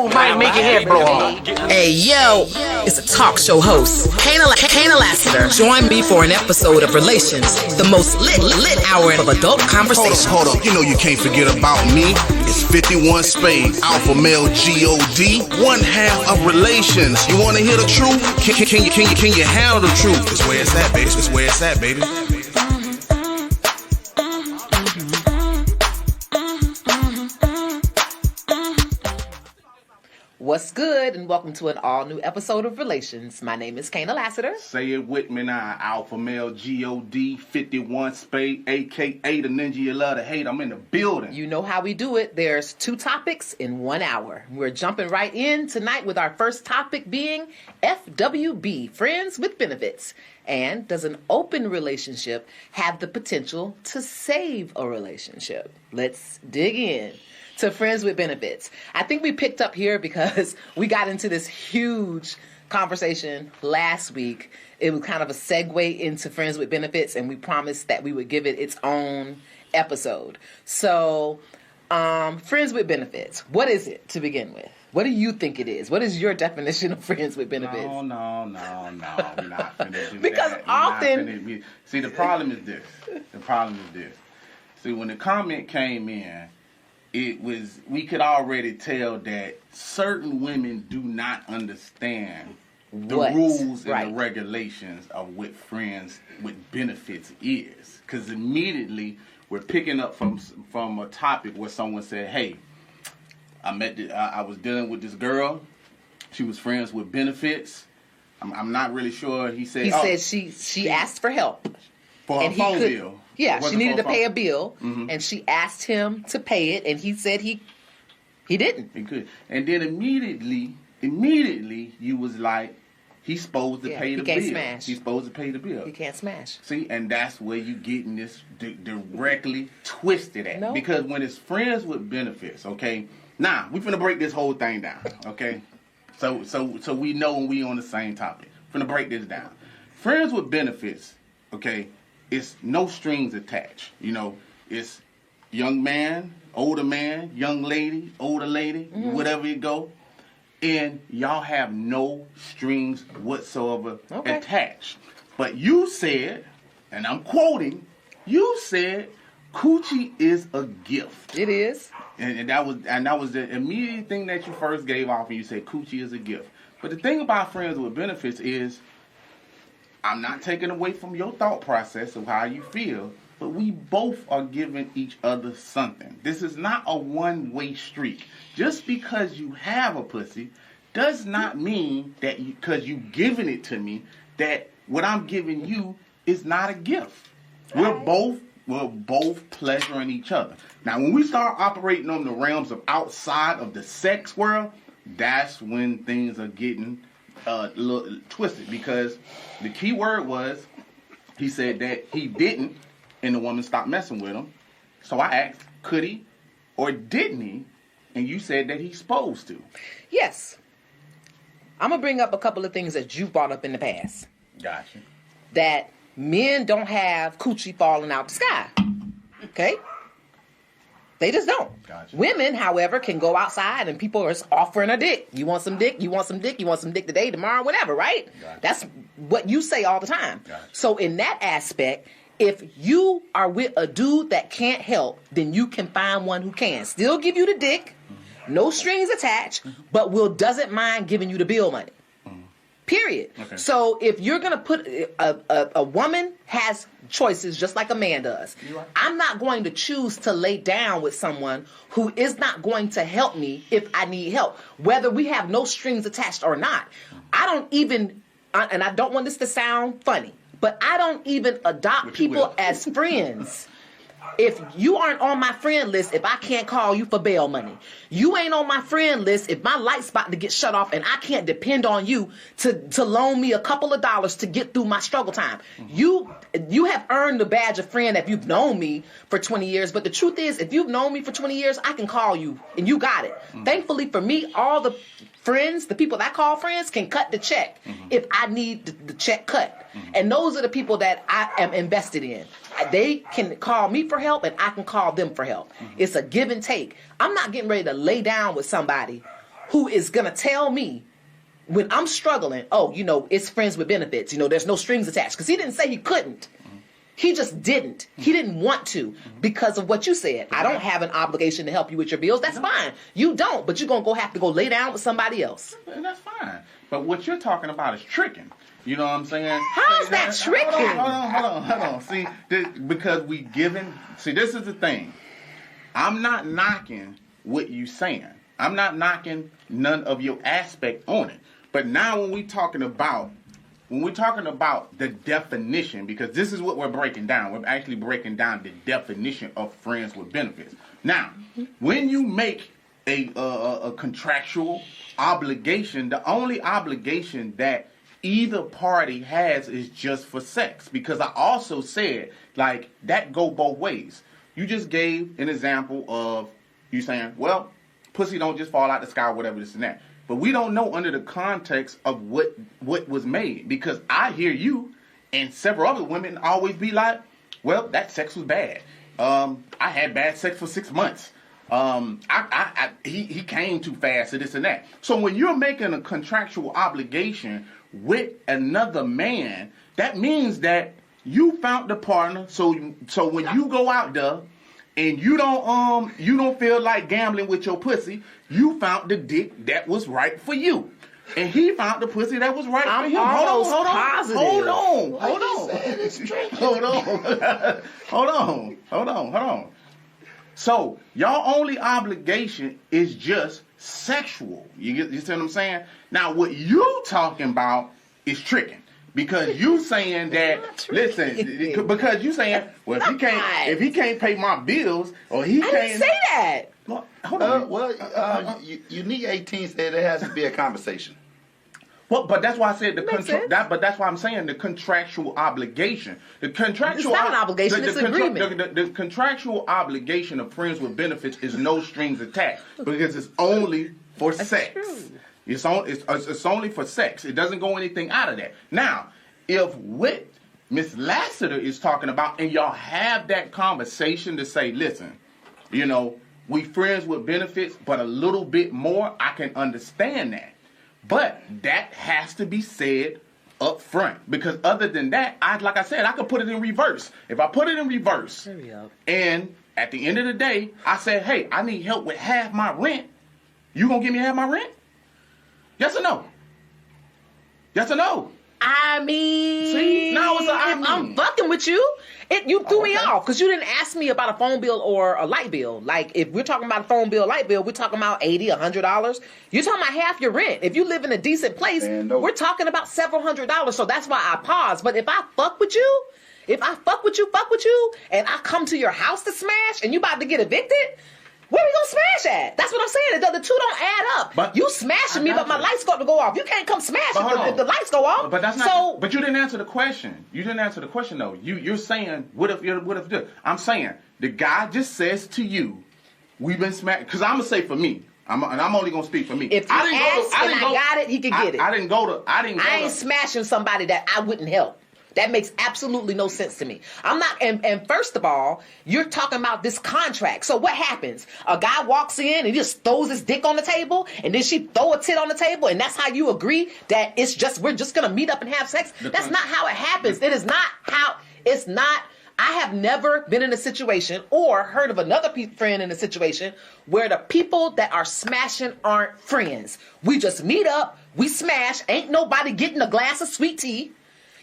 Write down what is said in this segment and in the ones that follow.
smooth might make your head blow off. Hey, yo, it's a talk show host, Kaynah Lassiter. Join me for an episode of Relations, the most lit hour of adult conversation. Hold up, you know you can't forget about me. It's 51 Spades, alpha male G-O-D, one half of Relations. You want to hear the truth? Can you handle the truth? It's where it's at, baby. It's where it's at, baby. What's good, and welcome to an all-new episode of Relations. My name is Kaynah Lassiter. Say it with me now, alpha male G-O-D, 51 Spade, a.k.a. the ninja you love to hate. I'm in the building. You know how we do it. There's 2 topics in 1 hour. We're jumping right in tonight with our first topic being FWB, Friends with Benefits. And does an open relationship have the potential to save a relationship? Let's dig in to Friends with Benefits. I think we picked up here because we got into this huge conversation last week. It was kind of a segue into Friends with Benefits, and we promised that we would give it its own episode. So, Friends with Benefits, what is it to begin with? What do you think it is? What is your definition of Friends with Benefits? No, we're not finna do because that. often... See, the problem is this. See, when the comment came in, we could already tell that certain women do not understand the rules and the regulations of what Friends with Benefits is. Because immediately we're picking up from a topic where someone said, hey, I was dealing with this girl. She was friends with benefits. I'm not really sure. He said she asked for help. For her phone bill. Yeah, she needed to pay a bill, and she asked him to pay it, and he said he didn't. He could. And then immediately you was like, he's supposed to pay the bill. He can't smash. He's supposed to pay the bill. He can't smash. See, and that's where you getting this directly twisted at. No. Because when it's friends with benefits, okay, now we finna break this whole thing down, okay? So we know when we on the same topic. Finna break this down. Friends with benefits, okay, it's no strings attached. You know, it's young man, young lady, older lady, whatever you go. And y'all have no strings whatsoever attached. But you said, and I'm quoting, you said coochie is a gift. It is. And that was the immediate thing that you first gave off when you said coochie is a gift. But the thing about Friends with Benefits is, I'm not taking away from your thought process of how you feel, but we both are giving each other something. This is not a one-way street. Just because you have a pussy does not mean that because you giving it to me, that what I'm giving you is not a gift. We're both pleasuring each other. Now, when we start operating on the realms of outside of the sex world, that's when things are getting a little twisted, because the key word was, he said that he didn't, and the woman stopped messing with him. So I asked, could he or didn't he? And you said that he's supposed to. Yes. I'm going to bring up a couple of things that you've brought up in the past. Gotcha. That men don't have coochie falling out the sky. Okay? They just don't. Gotcha. Women, however, can go outside and people are offering a dick. You want some dick? You want some dick? You want some dick today, tomorrow, whatever, right? Gotcha. That's what you say all the time. Gotcha. So in that aspect, if you are with a dude that can't help, then you can find one who can. Still give you the dick, no strings attached, but doesn't mind giving you the bill money. Period. Okay. So if you're going to put a woman has choices just like a man does. I'm not going to choose to lay down with someone who is not going to help me if I need help, whether we have no strings attached or not. I don't even, and I don't want this to sound funny, but I don't even adopt people as friends. If you aren't on my friend list, if I can't call you for bail money, you ain't on my friend list if my light's about to get shut off and I can't depend on you to loan me a couple of dollars to get through my struggle time. You have earned the badge of friend if you've known me for 20 years. But the truth is, if you've known me for 20 years, I can call you and you got it. Thankfully for me, all the friends, the people that I call friends, can cut the check if I need the check cut. And those are the people that I am invested in. They can call me for help and I can call them for help. It's a give and take. I'm not getting ready to lay down with somebody who is going to tell me when I'm struggling, oh, it's friends with benefits. There's no strings attached. Because he didn't say he couldn't. He just didn't. He didn't want to because of what you said. I don't have an obligation to help you with your bills. That's fine. You don't, but you're going to have to go lay down with somebody else. And that's fine. But what you're talking about is tricking. You know what I'm saying? How is that tricking? Hold on. See, because this is the thing. I'm not knocking what you saying. I'm not knocking none of your aspect on it. But now when we're talking about the definition, because this is what we're breaking down. We're actually breaking down the definition of friends with benefits. Now, when you make a contractual obligation, the only obligation that either party has is just for sex. Because I also said, like, that go both ways. You just gave an example of you saying, well, pussy don't just fall out the sky or whatever, this and that. But we don't know under the context of what was made. Because I hear you and several other women always be like, well, that sex was bad. I had bad sex for 6 months. He came too fast, and this and that. So when you're making a contractual obligation with another man, that means that you found the partner. So when you go out there and you don't feel like gambling with your pussy, you found the dick that was right for you. And he found the pussy that was right for him. Hold on. So y'all only obligation is just sexual. You see what I'm saying? Now what you talking about is tricking. Because you saying that, listen, because you saying, well, if he can't pay my bills, or he can't. I didn't say that. Well, hold on. You need 18 said there has to be a conversation. Well, but that's why I said but that's why I'm saying the contractual obligation. It's not an obligation, it's an agreement. The contractual obligation of friends with benefits is no strings attached because it's only for sex. True. It's only for sex. It doesn't go anything out of that. Now, if what Miss Lassiter is talking about, and y'all have that conversation to say, listen, we friends with benefits, but a little bit more, I can understand that. But that has to be said up front. Because other than that, like I said, I could put it in reverse. If I put it in reverse, and at the end of the day, I said, hey, I need help with half my rent, you gonna give me half my rent? Yes or no? Yes or no? I mean, see, now it's I'm fucking with you. You threw me off because you didn't ask me about a phone bill or a light bill. Like, if we're talking about a phone bill, light bill, we're talking about $80, $100. You're talking about half your rent. If you live in a decent place, we're talking about several $100s. So that's why I paused. But if I fuck with you, and I come to your house to smash, and you about to get evicted, where we gonna smash at? That's what I'm saying. The two don't add up. But you smashing me, but my lights got to go off. You can't come smash me if the lights go off. But that's not. So, but you didn't answer the question. You didn't answer the question though. You're saying what if? I'm saying the guy just says to you, "We've been smashed." Because I'm gonna say for me, I'm only gonna speak for me. If I got it, he could get it. I ain't smashing somebody that I wouldn't help. That makes absolutely no sense to me. I'm not, and first of all, you're talking about this contract. So what happens? A guy walks in and he just throws his dick on the table, and then she throw a tit on the table, and that's how you agree that we're just gonna meet up and have sex? That's not how it happens. It is not how, it's not. I have never been in a situation or heard of another friend in a situation where the people that are smashing aren't friends. We just meet up, we smash, ain't nobody getting a glass of sweet tea.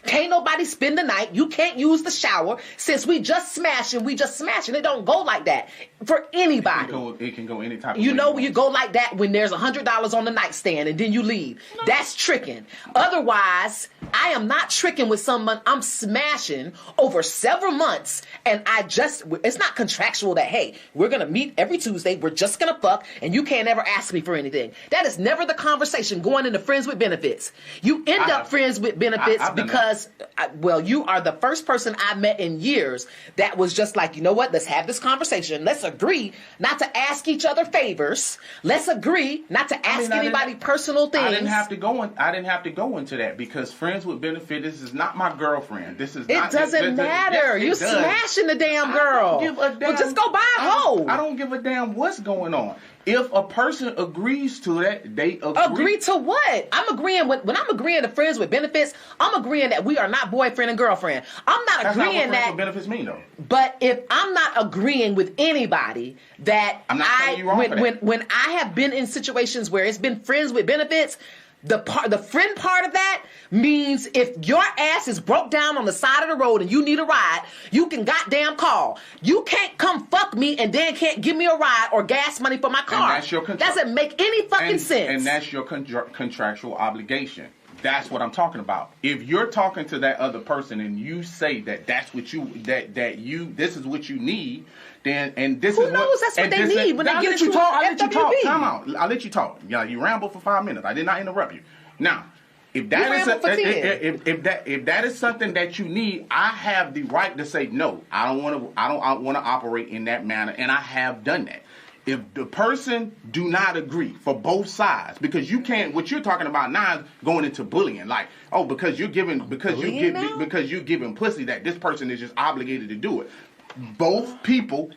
Can't nobody spend the night. You can't use the shower. Since we just smashing. It don't go like that for anybody. It can go any type of way. You go like that when there's $100 on the nightstand and then you leave. No. That's tricking. Otherwise, I am not tricking with someone. I'm smashing over several months, and it's not contractual that, hey, we're going to meet every Tuesday. We're just going to fuck, and you can't ever ask me for anything. That is never the conversation going into friends with benefits. You end up friends with benefits because you are the first person I met in years that was just like, you know what? Let's have this conversation. Let's agree not to ask each other favors. Let's agree not to ask anybody personal things. I didn't have to go into that because friends friends with benefits. This is not my girlfriend. This is It not. doesn't matter. You smashing the damn girl. I don't give a damn. Well, just go buy a hoe. I don't give a damn what's going on. If a person agrees to that, they agree to what? I'm agreeing with when I'm agreeing to friends with benefits. I'm agreeing that we are not boyfriend and girlfriend. I'm not That's agreeing not what friends that with benefits mean though. But if I'm not agreeing with anybody that I'm not telling you wrong for that. when I have been in situations where it's been friends with benefits, the friend part of that means if your ass is broke down on the side of the road and you need a ride, you can goddamn call. You can't come fuck me and then can't give me a ride or gas money for my car. And that's your doesn't make any fucking sense. And that's your contractual obligation. That's what I'm talking about. If you're talking to that other person and you say that that's what you this is what you need, then and this Who is knows that's what they need when they get into I'll let you talk. FWB. Time out. I'll let you talk. Yeah, you ramble for 5 minutes. I did not interrupt you. Now, if that is something that you need, I have the right to say no. I don't want to operate in that manner, and I have done that. If the person do not agree for both sides, because you can't, what you're talking about now is going into bullying, like, oh, because you're giving pussy that this person is just obligated to do it. Both people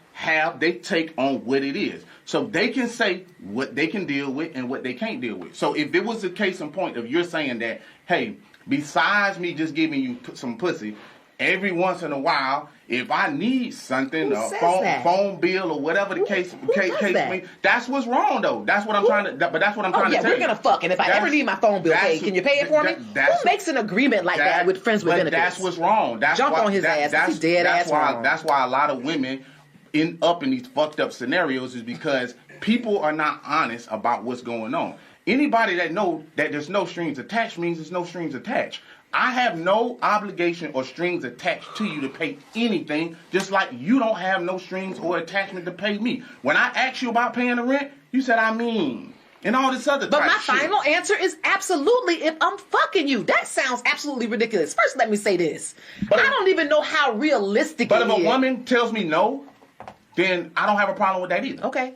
they take on what it is. So they can say what they can deal with and what they can't deal with. So if it was a case in point of you're saying that, hey, besides me just giving you some pussy, every once in a while, if I need something, a phone bill or whatever the case may, that's what's wrong though. That's what I'm trying to. But that's what I'm trying to tell you. We're gonna fuck, and if I ever need my phone bill paid, can you pay it for me? Who makes an agreement like that with friends with benefits? That's what's wrong. Jump on his ass. He's dead ass wrong. That's why a lot of women end up in these fucked up scenarios is because people are not honest about what's going on. Anybody that know that there's no strings attached means there's no strings attached. I have no obligation or strings attached to you to pay anything, just like you don't have no strings or attachment to pay me. When I asked you about paying the rent, you said, I mean, and all this other But my shit. final answer is absolutely if I'm fucking you. That sounds absolutely ridiculous. First, let me say this. I don't even know how realistic it is. But if a woman tells me no, then I don't have a problem with that either. Okay.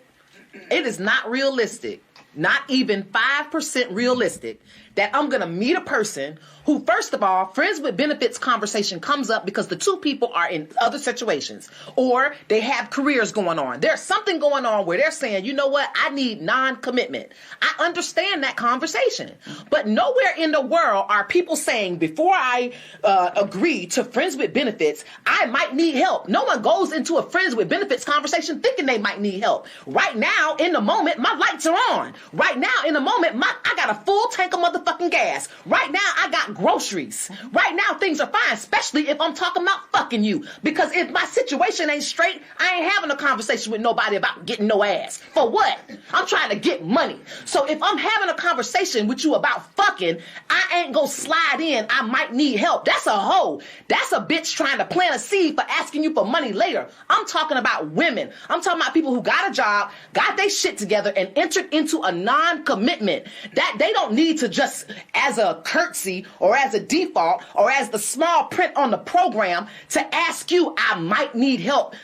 It is not realistic, not even 5% realistic, that I'm going to meet a person who, first of all, friends with benefits conversation comes up because the two people are in other situations or they have careers going on. There's something going on where they're saying, you know what, I need non-commitment. I understand that conversation. But nowhere in the world are people saying, before I agree to friends with benefits, I might need help. No one goes into a friends with benefits conversation thinking they might need help. Right now, in the moment, my lights are on. Right now, in the moment, I got a full tank of motherfucking gas. Right now, I got groceries. Right now, things are fine, especially if I'm talking about fucking you. Because if my situation ain't straight, I ain't having a conversation with nobody about getting no ass. For what? I'm trying to get money. So if I'm having a conversation with you about fucking, I ain't gonna slide in, I might need help. That's a hoe. That's a bitch trying to plant a seed for asking you for money later. I'm talking about women. I'm talking about people who got a job, got their shit together, and entered into a non-commitment. That they don't need to just, as a curtsy or as a default or as the small print on the program, to ask you, I might need help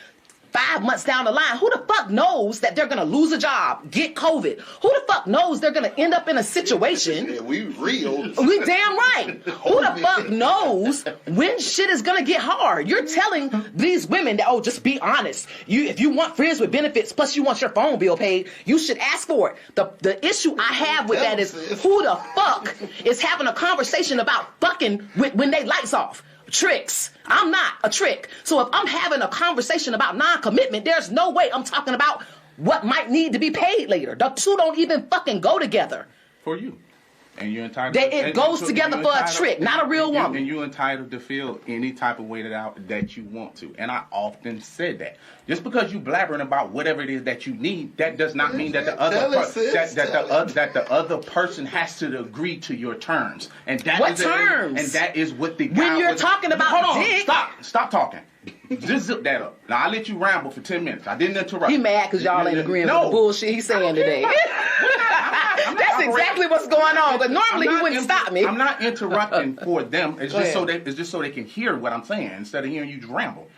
5 months down the line. Who the fuck knows that they're going to lose a job, get COVID? Who the fuck knows they're going to end up in a situation? Yeah, we real. We damn right. Who the fuck knows when shit is going to get hard? You're telling these women that, oh, just be honest. If you want friends with benefits, plus you want your phone bill paid, you should ask for it. The issue I have with that is, who the fuck is having a conversation about fucking when they lights off? Tricks. I'm not a trick. So if I'm having a conversation about non-commitment, there's no way I'm talking about what might need to be paid later. The two don't even fucking go together. For you. And you're entitled. It goes together for a trick, not a real woman. And you're entitled to feel any type of way that you want to. And I often said that. Just because you blabbering about whatever it is that you need, that does not mean that the other person has to agree to your terms. And that what terms? And that is what the guy when you're talking about. Hold on, dick. stop talking. Just zip that up. Now I let you ramble for 10 minutes. I didn't interrupt. He mad because y'all ain't agreeing with the bullshit he's saying today. That's exactly what's going on. But normally he wouldn't stop me. I'm not interrupting for them. It's just so they can hear what I'm saying instead of hearing you just ramble.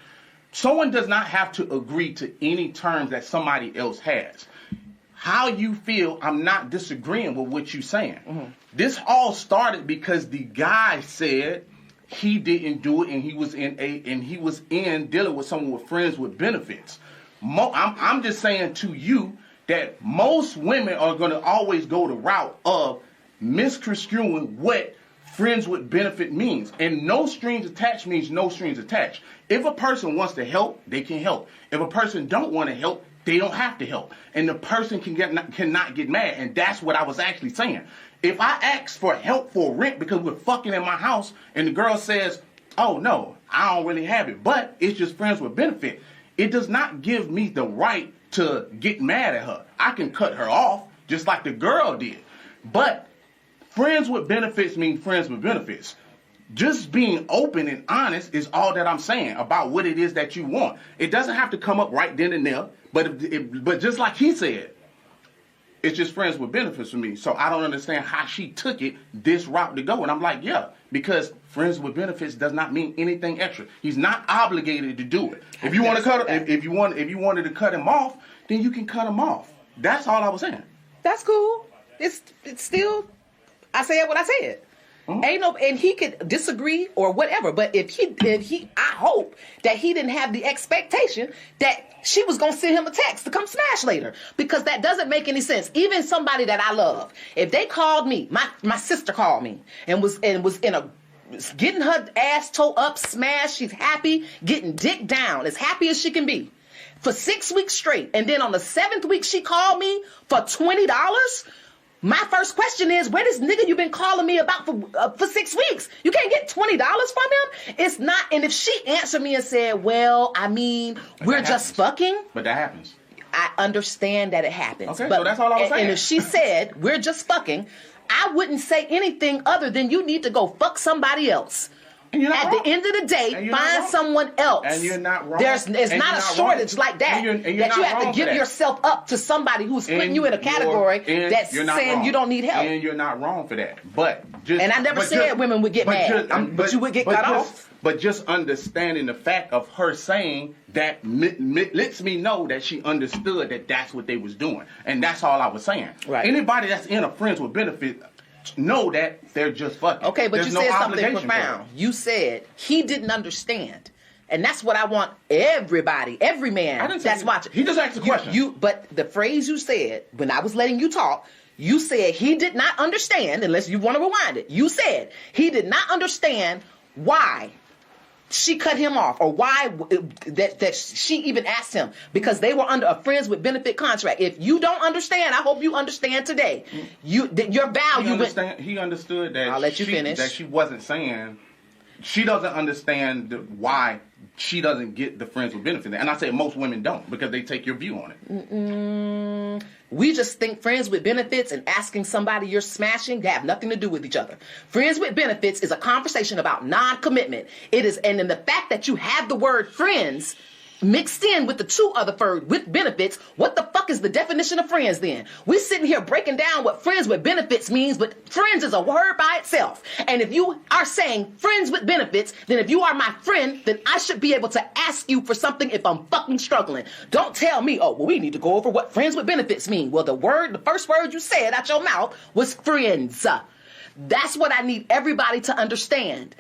Someone does not have to agree to any terms that somebody else has. how you feel, I'm not disagreeing with what you're saying. This all started because the guy said he didn't do it, and he was in dealing with someone with friends with benefits. I'm just saying to you that most women are going to always go the route of misconstruing what friends with benefit means. And no strings attached means no strings attached. If a person wants to help, they can help. If a person don't want to help, they don't have to help. And the person cannot get mad. And that's what I was actually saying. If I ask for help for rent because we're fucking in my house and the girl says, oh no, I don't really have it, but it's just friends with benefit, it does not give me the right to get mad at her. I can cut her off just like the girl did. But friends with benefits mean friends with benefits. Just being open and honest is all that I'm saying about what it is that you want. It doesn't have to come up right then and there, but just like he said, it's just friends with benefits for me. So I don't understand how she took it this route to go. And I'm like, yeah, because friends with benefits does not mean anything extra. He's not obligated to do it. If you want to cut, if you wanted to cut him off, then you can cut him off. That's all I was saying. That's cool. It's still, I said what I said. Ain't no, and he could disagree or whatever, but if he, I hope that he didn't have the expectation that she was gonna send him a text to come smash later, because that doesn't make any sense. Even somebody that I love, if they called me, my sister called me and was in a getting her ass toe up, smashed, she's happy, getting dick down, as happy as she can be, for 6 weeks straight, and then on the 7th week she called me for $20. My first question is, where this nigga you been calling me about for 6 weeks? You can't get $20 from him? It's not. And if she answered me and said, well, I mean, we're just fucking. But that happens. I understand that it happens. Okay, but, so that's all I was saying. And if she said, we're just fucking, I wouldn't say anything other than you need to go fuck somebody else. At the end of the day, find someone else. And you're not wrong. It's not a shortage like that. That you have to give yourself up to somebody who's putting you in a category that's saying you don't need help. And you're not wrong for that. But just, and I never said women would get mad. But you would get cut off. But just understanding the fact of her saying that lets me know that she understood that that's what they was doing. And that's all I was saying. Right. Anybody that's in a friends with benefit know that they're just fucking. Okay, but you said something profound. You said he didn't understand. And that's what I want everybody, every man that's watching. He just asked a question. But the phrase you said, when I was letting you talk, you said he did not understand, unless you want to rewind it. You said he did not understand why she cut him off, or why that she even asked him, because they were under a friends with benefit contract. If you don't understand, I hope you understand today. Your value. He understood that. I'll let you finish. That she wasn't saying. She doesn't understand why she doesn't get the friends with benefit. And I say most women don't, because they take your view on it. We just think friends with benefits and asking somebody you're smashing have nothing to do with each other. Friends with benefits is a conversation about non-commitment. It is, and in the fact that you have the word friends mixed in with the two other with benefits, what the fuck is the definition of friends then? We're sitting here breaking down what friends with benefits means, but friends is a word by itself. And if you are saying friends with benefits, then if you are my friend, then I should be able to ask you for something if I'm fucking struggling. Don't tell me, oh, well, we need to go over what friends with benefits mean. Well, the first word you said out your mouth was friends. That's what I need everybody to understand.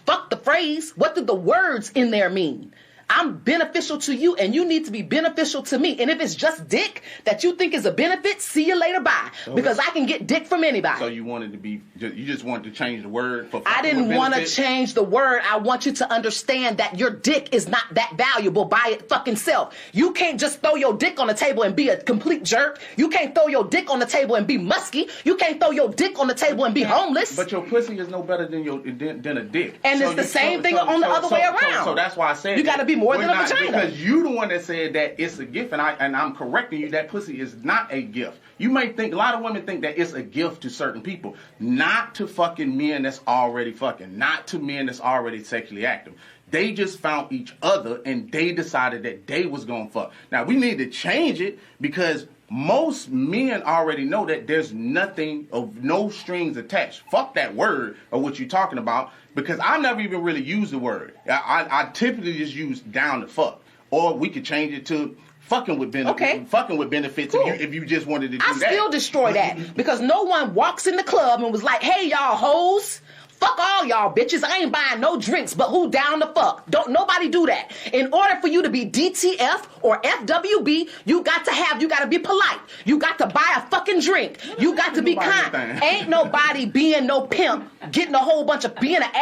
Fuck the phrase. What do the words in there mean? I'm beneficial to you, and you need to be beneficial to me. And if it's just dick that you think is a benefit, see you later, bye. Because I can get dick from anybody. So you just wanted to change the word for I didn't want to change the word. I want you to understand that your dick is not that valuable by its fucking self. You can't just throw your dick on the table and be a complete jerk. You can't throw your dick on the table and be musky. You can't throw your dick on the table and be homeless. But your pussy is no better than a dick. And it's the same thing on the other way around. So that's why I said you got to be more than a vagina. Because you the one that said that it's a gift, and I'm correcting you. That pussy is not a gift. You may think, a lot of women think that it's a gift to certain people, not to fucking men that's already fucking, not to men that's already sexually active. They just found each other and they decided that they was gonna fuck. Now we need to change it, because most men already know that there's nothing of no strings attached. Fuck that word or what you're talking about, because I never even really use the word. I typically just use down to fuck. Or we could change it to fucking with benefits. Okay. Fucking with benefits Cool. if you just wanted to do I that. still destroy that because no one walks in the club and was like, "Hey, y'all hoes. Fuck all y'all bitches. I ain't buying no drinks, but who down the fuck?" Don't nobody do that. In order for you to be DTF or FWB, you got to be polite. You got to buy a fucking drink. You got to be kind. Ain't nobody being no pimp, getting a whole bunch of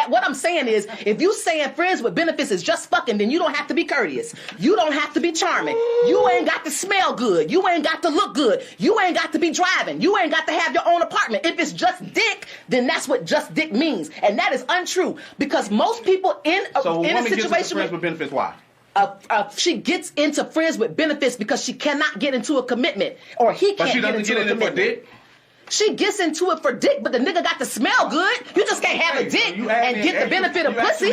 what I'm saying is, if you saying friends with benefits is just fucking, then you don't have to be courteous. You don't have to be charming. You ain't got to smell good. You ain't got to look good. You ain't got to be driving. You ain't got to have your own apartment. If it's just dick, then that's what just dick means. And that is untrue because most people in a situation friends with benefits, why? She gets into friends with benefits because she cannot get into a commitment, or he can't get into a commitment. For dick? She gets into it for dick, but the nigga got to smell good. You just can't have a dick and get the benefit of pussy.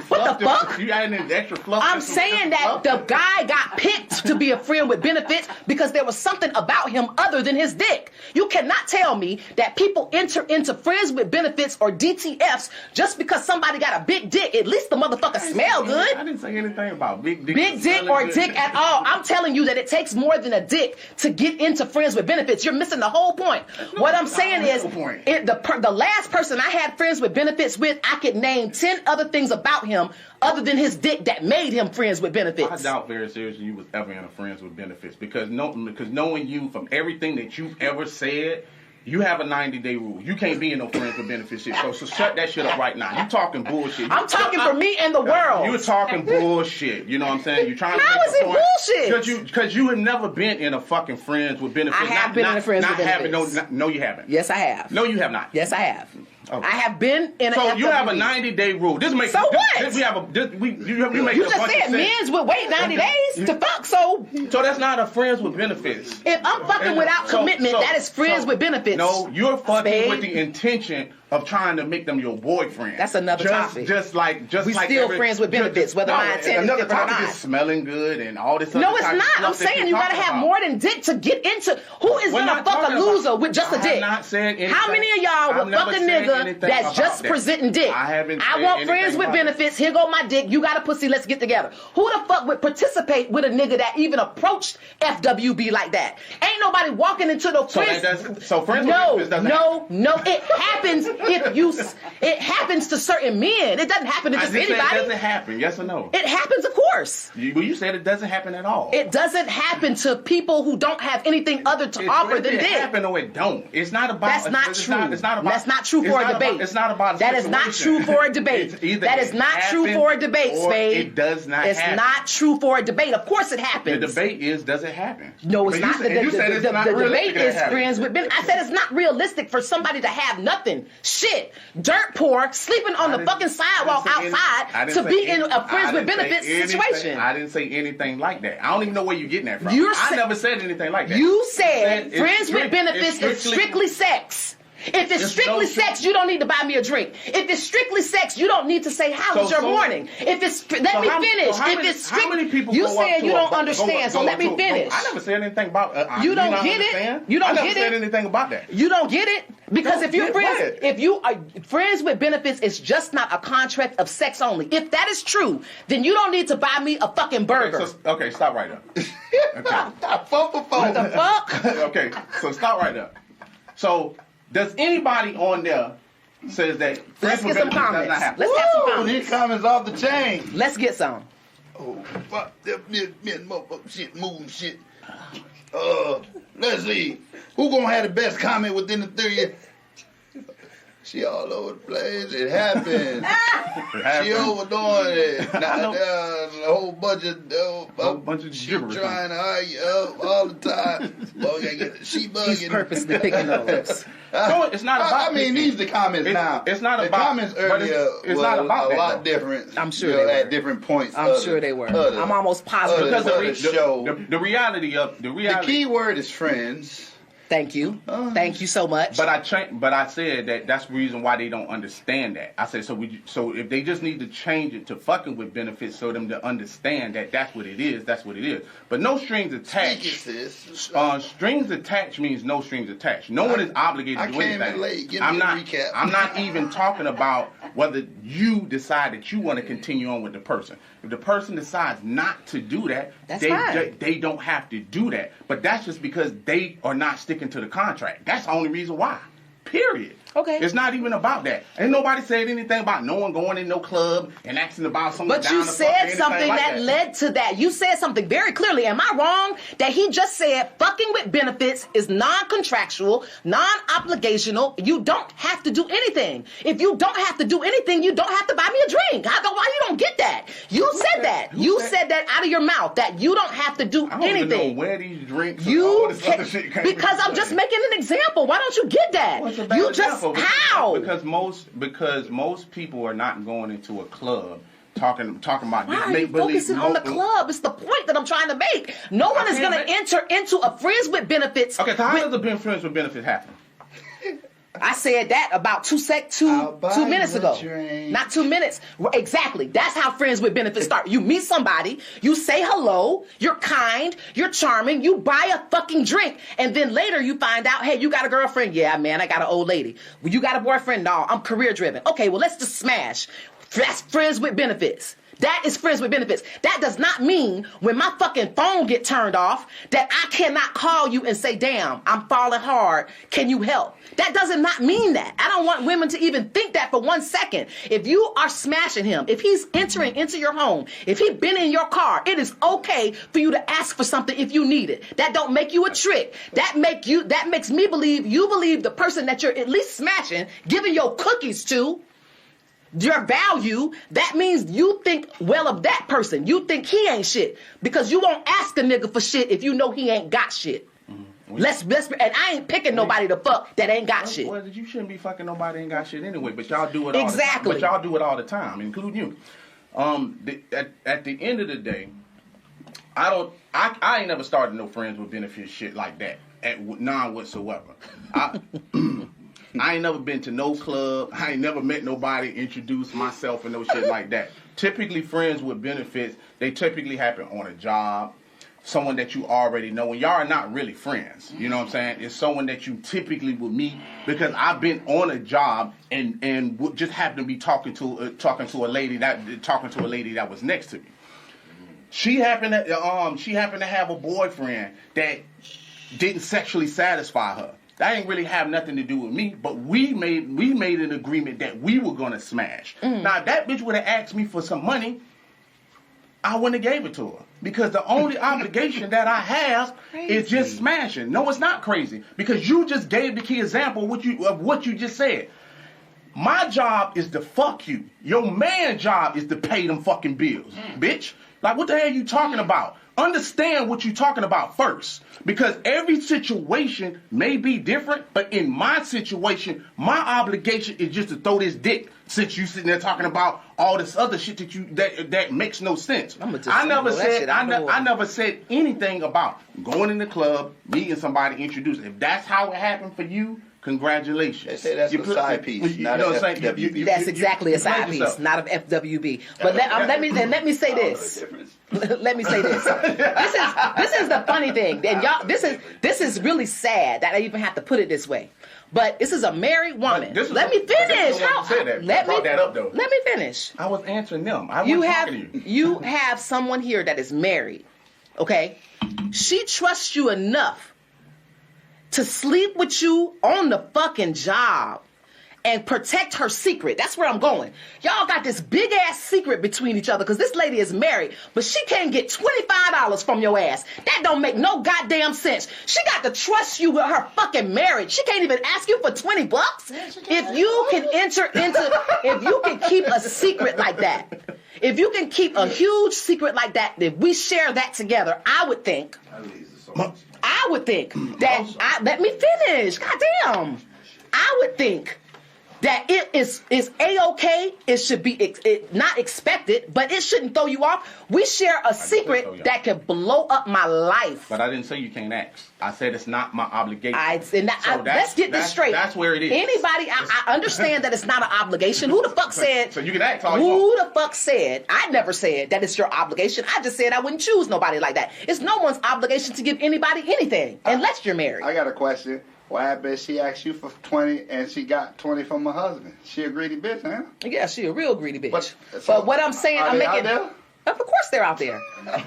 What the fuck? You adding in extra fluff. I'm saying that the guy got picked to be a friend with benefits because there was something about him other than his dick. You cannot tell me that people enter into friends with benefits or DTFs just because somebody got a big dick. At least the motherfucker smell good. I didn't say anything about big dick. Big dick or dick at all. I'm telling you that it takes more than a dick to get into friends with benefits. You're missing the whole point. What I'm saying is, the last person I had friends with benefits with, I could name 10 other things about him other than his dick that made him friends with benefits. I doubt very seriously you was ever in a friends with benefits because knowing you from everything that you've ever said, you have a 90-day rule. You can't be in no friends with benefits shit. So shut that shit up right now. You talking bullshit. I'm talking for me and the world. You're talking bullshit. You know what I'm saying? You're trying How is it bullshit? Because you have never been in a fucking friends with benefits. I have been in a friends with benefits. No, you haven't. Yes, I have. No, you have not. Yes, I have. Okay. I have been in a So FWB. you have a 90-day rule. This makes so what? You just said men's would wait 90 days to fuck. So that's not a friends with benefits. If I'm fucking without commitment, that is friends with benefits. No, you're fucking with the intention of trying to make them your boyfriend. That's another topic. We still friends with benefits, whether my intent is different or not. Is smelling good and all this. No, it's not. I'm saying you gotta have more than dick to get into. Who is gonna fuck a loser with just a dick? Not saying anything. How many of y'all would fuck a nigga that's just presenting dick? I want friends with benefits. Here go my dick. You got a pussy. Let's get together. Who the fuck would participate with a nigga that even approached FWB like that? Ain't nobody walking into no friends. So friends with benefits doesn't happen. No. It happens. It happens to certain men. It doesn't happen to just anybody. It doesn't happen. Yes or no? It happens, of course. You said it doesn't happen at all. It doesn't happen to people who don't have anything other to offer than dick. It happen or it don't. It's not about. That's not true. It's not about. That's not true for a debate. It's not about. That is not true for a debate. That is not true for a debate, Spade. It does not. It's not true for a debate. Of course, it happens. The debate is, does it happen? No, it's not. The debate is friends with benefits. I said it's not realistic for somebody to have nothing. Shit. Dirt poor, sleeping on the fucking sidewalk outside to be in a friends with benefits situation. I didn't say anything like that. I don't even know where you're getting that from. I never said anything like that. You said friends with benefits is strictly sex. If it's strictly sex, you don't need to buy me a drink. If it's strictly sex, you don't need to say, how was your morning? If it's, let me finish. If it's strictly, you said you don't understand, so let me finish. I never said anything about you don't get it. You don't get it. I never said anything about that. You don't get it because if you're friends, if you are friends with benefits, it's just not a contract of sex only. If that is true, then you don't need to buy me a fucking burger. Okay, stop right there. What the fuck? Okay, so stop right there. So. Does anybody on there says that let's get some comments? Let's have some comments. These comments off the chain. Let's get some. Oh, fuck that motherfucker shit, moving shit. Let's see. Who gonna have the best comment within the 3 years? She all over the place. It happens. She overdoing it. A whole bunch of gibberish. Trying to argue all the time. She bugging. He's purposely picking those. So it's not about. I mean, these are the comments now. It's not about. The comments earlier it's not about a lot different. I'm sure they were at different points. I'm sure they were. I'm almost positive because the reality. The key word is friends. Thank you. Thank you so much. But I said that's the reason why they don't understand that. I said so if they just need to change it to fucking with benefits so them to understand that that's what it is. That's what it is. But no strings attached. Strings attached means no strings attached. No one is obligated to do anything. I came in late. Give me a recap. I'm not even talking about whether you decide that you want to continue on with the person. If the person decides not to do that, they don't have to do that. But that's just because they are not sticking to the contract. That's the only reason why. Period. Okay. It's not even about that. Ain't nobody said anything about no one going in no club and asking about someone. But you said something that led to that. You said something very clearly. Am I wrong that he just said fucking with benefits is non-contractual, non-obligational? You don't have to do anything. If you don't have to do anything, you don't have to buy me a drink. I don't. Why you don't get that? You said that. You said that out of your mouth that you don't have to do anything. I don't even know where these drinks. Because I'm just making an example. Why don't you get that? What's a bad you example? just how? Because most people are not going into a club talking about Why this are you make believe. focusing on the club? It's the point that I'm trying to make. No one is going to enter into a friends with benefits. Okay, so how does a friends with benefits happen? I said that about 2 minutes ago. Not 2 minutes. Exactly. That's how friends with benefits start. You meet somebody, you say hello, you're kind, you're charming, you buy a fucking drink, and then later you find out, hey, you got a girlfriend? Yeah, man, I got an old lady. Well, you got a boyfriend? No, I'm career driven. Okay, well, let's just smash. That's friends with benefits. That is friends with benefits. That does not mean when my fucking phone get turned off that I cannot call you and say, damn, I'm falling hard. Can you help? That does not mean that. I don't want women to even think that for 1 second. If you are smashing him, if he's entering into your home, if he's been in your car, it is okay for you to ask for something if you need it. That don't make you a trick. That makes me believe you believe the person that you're at least smashing, giving your cookies to, your value. That means you think well of that person. You think he ain't shit because you won't ask a nigga for shit if you know he ain't got shit. Let's and I ain't picking nobody to fuck that ain't got shit. Well, you shouldn't be fucking nobody that ain't got shit anyway. But y'all do it all exactly. the time. But y'all do it all the time, including you. At the end of the day, I ain't never started no friends with benefits shit like that. None whatsoever. I ain't never been to no club. I ain't never met nobody, introduced myself and no shit like that. Typically, friends with benefits, they typically happen on a job, someone that you already know, and y'all are not really friends. You know what I'm saying? It's someone that you typically would meet because I've been on a job and just happened to be talking to a lady that was next to me. She happened to have a boyfriend that didn't sexually satisfy her. That ain't really have nothing to do with me, but we made an agreement that we were gonna smash. Now, if that bitch would have asked me for some money, I wouldn't have gave it to her. Because the only obligation that I have is just smashing. No, it's not crazy. Because you just gave the key example of what you just said. My job is to fuck you. Your man's job is to pay them fucking bills, bitch. Like, what the hell are you talking about? Understand what you're talking about first. Because every situation may be different, but in my situation, my obligation is just to throw this dick. Since you sitting there talking about all this other shit that makes no sense. I never said anything about going in the club, meeting somebody, introducing. If that's how it happened for you, congratulations. They say that's a side piece, not an FWB. That's exactly a side piece, not an FWB. But let me say this. Let me say this. This is the funny thing, and y'all. This is really sad that I even have to put it this way. But this is a married woman. Let me finish. Let me finish. I was answering them. I wasn't talking to you. You have someone here that is married. Okay, she trusts you enough to sleep with you on the fucking job and protect her secret. That's where I'm going. Y'all got this big ass secret between each other because this lady is married, but she can't get $25 from your ass. That don't make no goddamn sense. She got to trust you with her fucking marriage. She can't even ask you for $20. If you can keep a secret like that, if you can keep a huge secret like that, if we share that together, I would think that let me finish. Goddamn. I would think that it is A-okay. It should be not expected, but it shouldn't throw you off. We share a secret that can blow up my life. But I didn't say you can't ask. I said it's not my obligation. Let's get this straight. That's where it is. Anybody, I understand that it's not an obligation. Who the fuck said? So you can ask all you want. Who the fuck said? I never said that it's your obligation. I just said I wouldn't choose nobody like that. It's no one's obligation to give anybody anything unless you're married. I got a question. What happened if she asked you for 20 and she got 20 from her husband? She a greedy bitch, huh? Yeah, she a real greedy bitch. But what I'm saying, I'm making. of course they're out there.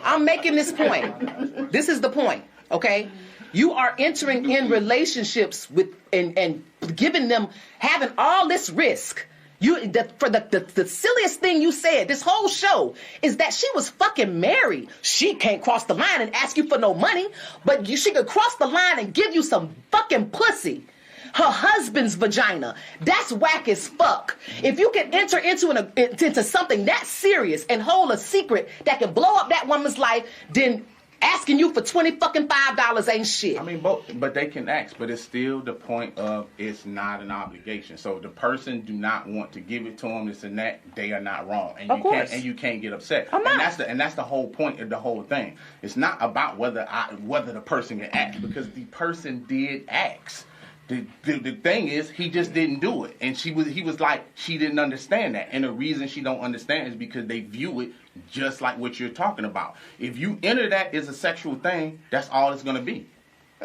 I'm making this point. This is the point, okay? You are entering in relationships with and giving them, having all this risk. The silliest thing you said this whole show is that she was fucking married. She can't cross the line and ask you for no money, but she could cross the line and give you some fucking pussy. Her husband's vagina. That's whack as fuck. If you can enter into something that serious and hold a secret that can blow up that woman's life, then asking you for $25 ain't shit. I mean, but they can ask, but it's still the point of it's not an obligation. So the person do not want to give it to them, this and that, they are not wrong, and you can't get upset. I'm not. And that's the whole point of the whole thing. It's not about whether the person can ask, because the person did ask. The thing is, he just didn't do it, and he was like, she didn't understand that, and the reason she don't understand is because they view it just like what you're talking about. If you enter that as a sexual thing, that's all it's gonna be.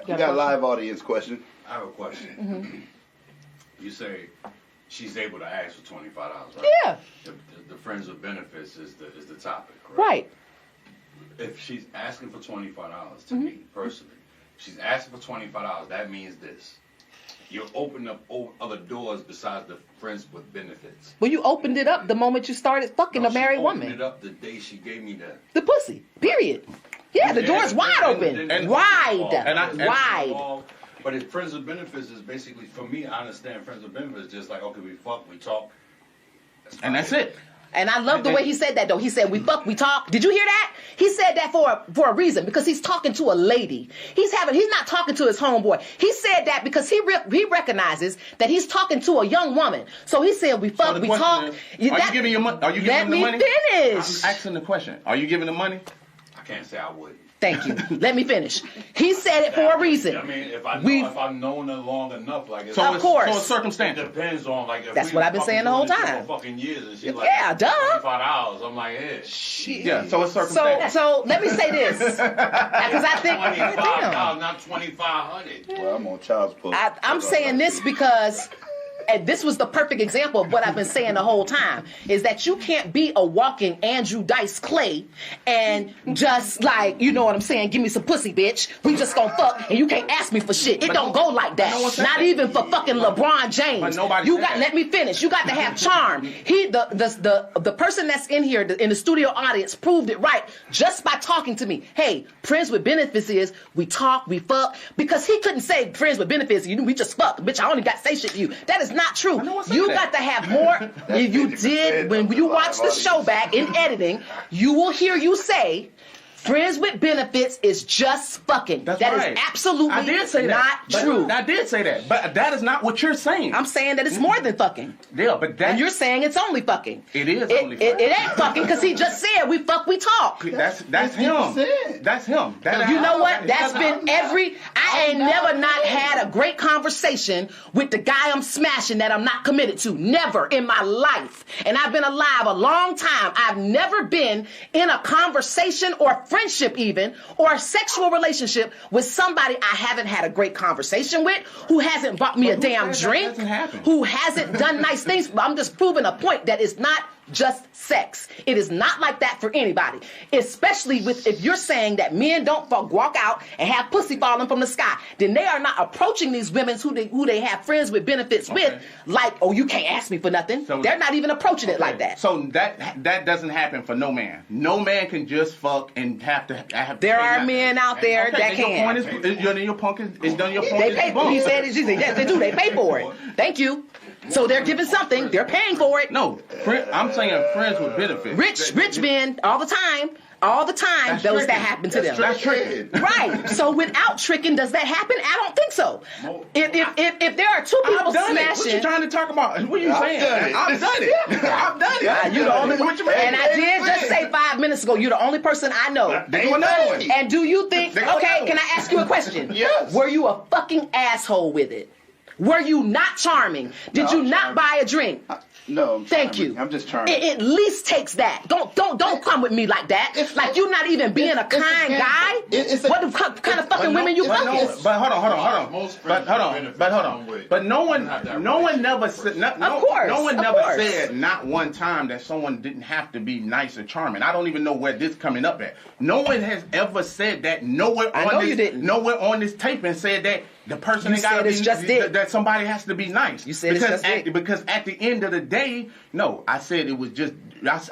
You got a live audience question. I have a question. Mm-hmm. You say she's able to ask for $25, right? Yeah. The friends with benefits is the topic, correct? Right. If she's asking for $25 to me personally, she's asking for $25. That means this. You're opening up other doors besides the friends with benefits. Well, you opened it up the moment you started fucking a married woman. She opened it up the day she gave me the pussy. Period. Yeah, the door's wide open. Wide. But if friends with benefits is basically, for me, I understand friends with benefits just like, okay, we fuck, we talk. That's it. And I love the way he said that, though. He said, we fuck, we talk. Did you hear that? He said that for a reason, because he's talking to a lady. He's not talking to his homeboy. He said that because he recognizes that he's talking to a young woman. So he said, we fuck, we talk. Are you giving your money? Are you giving the money? Let me finish. I'm asking the question. Are you giving the money? I can't say I wouldn't. Thank you. Let me finish. He said it for a reason. I mean, if I've known her long enough, like, of course, so it's circumstantial. It depends on, like, if that's what I've been saying the whole time. For fucking years, and she's like, yeah, duh. $25. I'm like, yeah, shit. Yeah, so it's circumstantial. So let me say this, because I think $25, not $2,500. Well, I'm on child support. I'm saying this because. And this was the perfect example of what I've been saying the whole time, is that you can't be a walking Andrew Dice Clay and just like, you know what I'm saying, give me some pussy, bitch. We just gonna fuck and you can't ask me for shit. It don't go like that. Not even for fucking LeBron James. But nobody let me finish. You got to have charm. The person that's in here in the studio audience proved it right just by talking to me. Hey, friends with benefits is we talk, we fuck, because he couldn't say friends with benefits, we just fuck. Bitch, I only got to say shit to you. That is not true. You got to have more. If you did, when you watch the show back in editing, you will hear you say, friends with benefits is just fucking. That is absolutely not true. I did say that, but that is not what you're saying. I'm saying that it's more than fucking. Yeah, but and you're saying it's only fucking. It is only fucking. It ain't fucking because he just said we fuck, we talk. That's him. That's him. You know what? That's been I ain't never not had a great conversation with the guy I'm smashing that I'm not committed to. Never in my life. And I've been alive a long time. I've never been in a conversation or friendship even, or a sexual relationship with somebody I haven't had a great conversation with, who hasn't bought me a damn drink, who hasn't done nice things. But I'm just proving a point that it's not just sex. It is not like that for anybody, especially if you're saying that men don't walk out and have pussy falling from the sky. Then they are not approaching these women who they have friends with benefits with like, oh, you can't ask me for nothing. So, they're not even approaching it like that. So that doesn't happen for no man. No man can just fuck and have to. There are men out there that can. Your point is done. Your point they pay. He said it. Yes, they do. They pay for it. Thank you. So they're giving something. They're paying for it. No, I'm saying friends with benefits. Rich men all the time all the time those that happen to them. That's tricking. Right. So without tricking, does that happen? I don't think so. If there are two people I've done smashing, it. What you trying to talk about? What are you saying? I've done it. I've done it. You the only one. What you mean? And I did just say 5 minutes ago, you're the only person I know. They do another one. And do you think? They go Okay, another can I ask you a question? Yes. Were you a fucking asshole with it? Were you not charming? Did you not buy a drink? No, I'm Thank charming. you. I'm just charming. It at least takes that. Don't come with me like that. Like you're not even being a kind guy. What kind of fucking women you fucking? But hold on. Most But friends hold with on. benefits But hold come on. with- But no one have that never said. No one never said not one time that someone didn't have to be nice or charming. I don't even know where this coming up at. No one has ever said that. Nowhere on this taping said that the person ain't got to be that somebody has to be nice. You said because at the end of the day, no, I said it was just.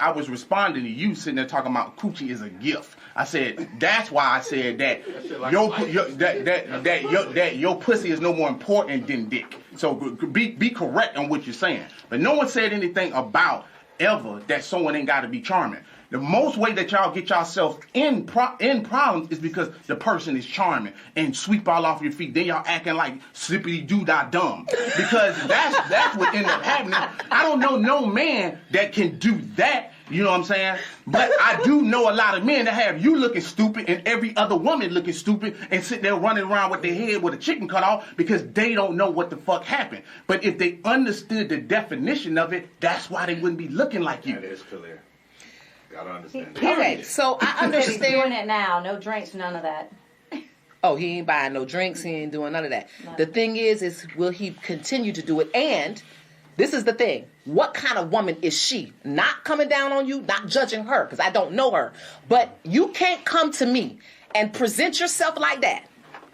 I was responding to you sitting there talking about coochie is a gift. I said that's why I said that your pussy is no more important than dick. So be correct on what you're saying. But no one said anything about ever that someone ain't got to be charming. The most way that y'all get yourself in problems is because the person is charming and sweep all off your feet. Then y'all acting like slippity doo dah dumb. Because that's what ended up happening. I don't know no man that can do that. You know what I'm saying? But I do know a lot of men that have you looking stupid and every other woman looking stupid and sit there running around with their head with a chicken cut off because they don't know what the fuck happened. But if they understood the definition of it, that's why they wouldn't be looking like you. That is clear. Gotta understand. Okay, so I He's doing understand. it now. No drinks, none of that. Oh, he ain't buying no drinks. He ain't doing none of that. No. The thing is will he continue to do it? And this is the thing. What kind of woman is she? Not coming down on you, not judging her, because I don't know her. But you can't come to me and present yourself like that.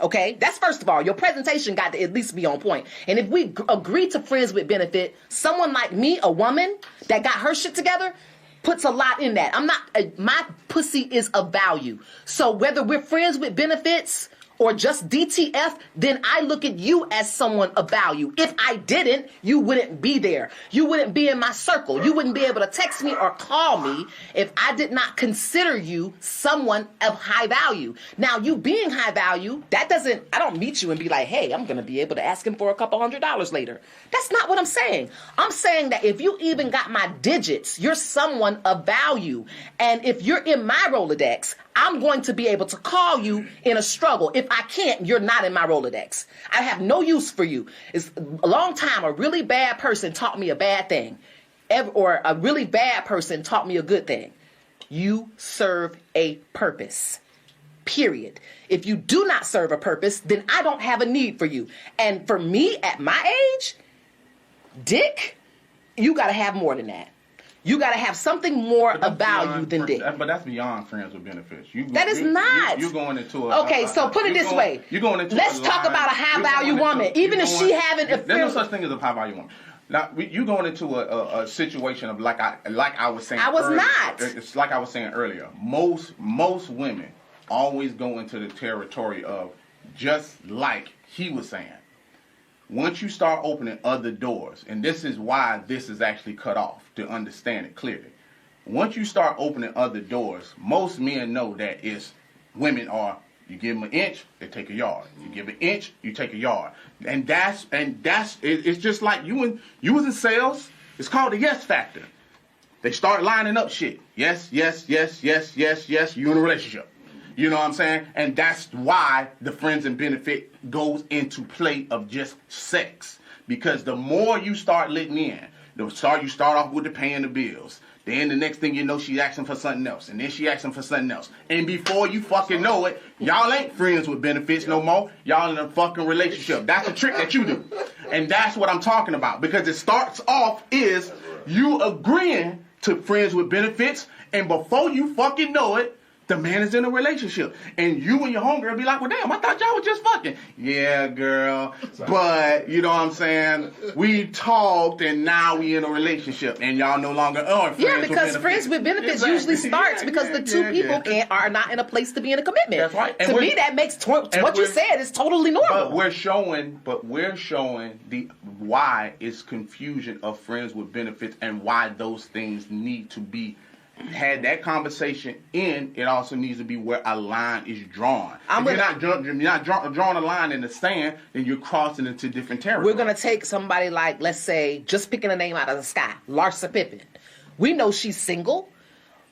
Okay? That's first of all. Your presentation got to at least be on point. And if we agree to friends with benefit, someone like me, a woman that got her shit together, puts a lot in that. My pussy is of value. So whether we're friends with benefits or just DTF, then I look at you as someone of value. If I didn't, you wouldn't be there. You wouldn't be in my circle. You wouldn't be able to text me or call me if I did not consider you someone of high value. Now, you being high value, I don't meet you and be like, hey, I'm going to be able to ask him for a couple $100 later. That's not what I'm saying. I'm saying that if you even got my digits, you're someone of value. And if you're in my Rolodex, I'm going to be able to call you in a struggle. If I can't, you're not in my Rolodex. I have no use for you. It's a long time, a really bad person taught me a bad thing. Or a really bad person taught me a good thing. You serve a purpose. Period. If you do not serve a purpose, then I don't have a need for you. And for me, at my age, dick, you got to have more than that. You got to have something more of value than dick. But that's beyond friends with benefits. That is not. You're going into a... Okay, so put it this way. You're going into Let's talk about a high-value woman. Even if she having... There's no such thing as a high-value woman. Now, you're going into a situation of like I was saying I was earlier. not. It's like I was saying earlier. Most women always go into the territory of just like he was saying. Once you start opening other doors, and this is why this is actually cut off, to understand it clearly. Once you start opening other doors, most men know that women are, you give them an inch, they take a yard. You give an inch, you take a yard. And it's just like you was in sales. It's called the yes factor. They start lining up shit. Yes, yes, yes, yes, yes, yes, you in a relationship. You know what I'm saying? And that's why the friends and benefit goes into play of just sex. Because the more you start letting in, you start off with the paying the bills. Then the next thing you know, she's asking for something else. And then she asking for something else. And before you fucking know it, y'all ain't friends with benefits no more. Y'all in a fucking relationship. That's a trick that you do. And that's what I'm talking about. Because it starts off is you agreeing to friends with benefits. And before you fucking know it, the man is in a relationship. And you and your homegirl be like, well, damn, I thought y'all was just fucking. Yeah, girl. But, you know what I'm saying? We talked and now we in a relationship. And y'all no longer are friends with benefits. Yeah, because friends with benefits usually starts because the two people are not in a place to be in a commitment. That's right. To me, that makes what you said is totally normal. But we're showing the why it's confusion of friends with benefits and why those things need to be had that conversation in, it also needs to be where a line is drawn. If you're not drawing a line in the sand, then you're crossing into different territory. We're going to take somebody like, let's say, just picking a name out of the sky, Larsa Pippen. We know she's single,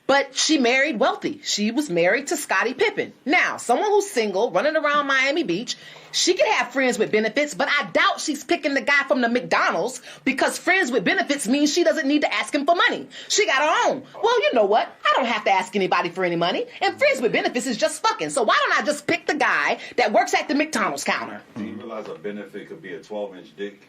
but she married wealthy. She was married to Scottie Pippen. Now, someone who's single, running around Miami Beach, she can have friends with benefits, but I doubt she's picking the guy from the McDonald's because friends with benefits means she doesn't need to ask him for money. She got her own. Well, you know what? I don't have to ask anybody for any money, and friends with benefits is just fucking. So why don't I just pick the guy that works at the McDonald's counter? Do you realize a benefit could be a 12-inch dick?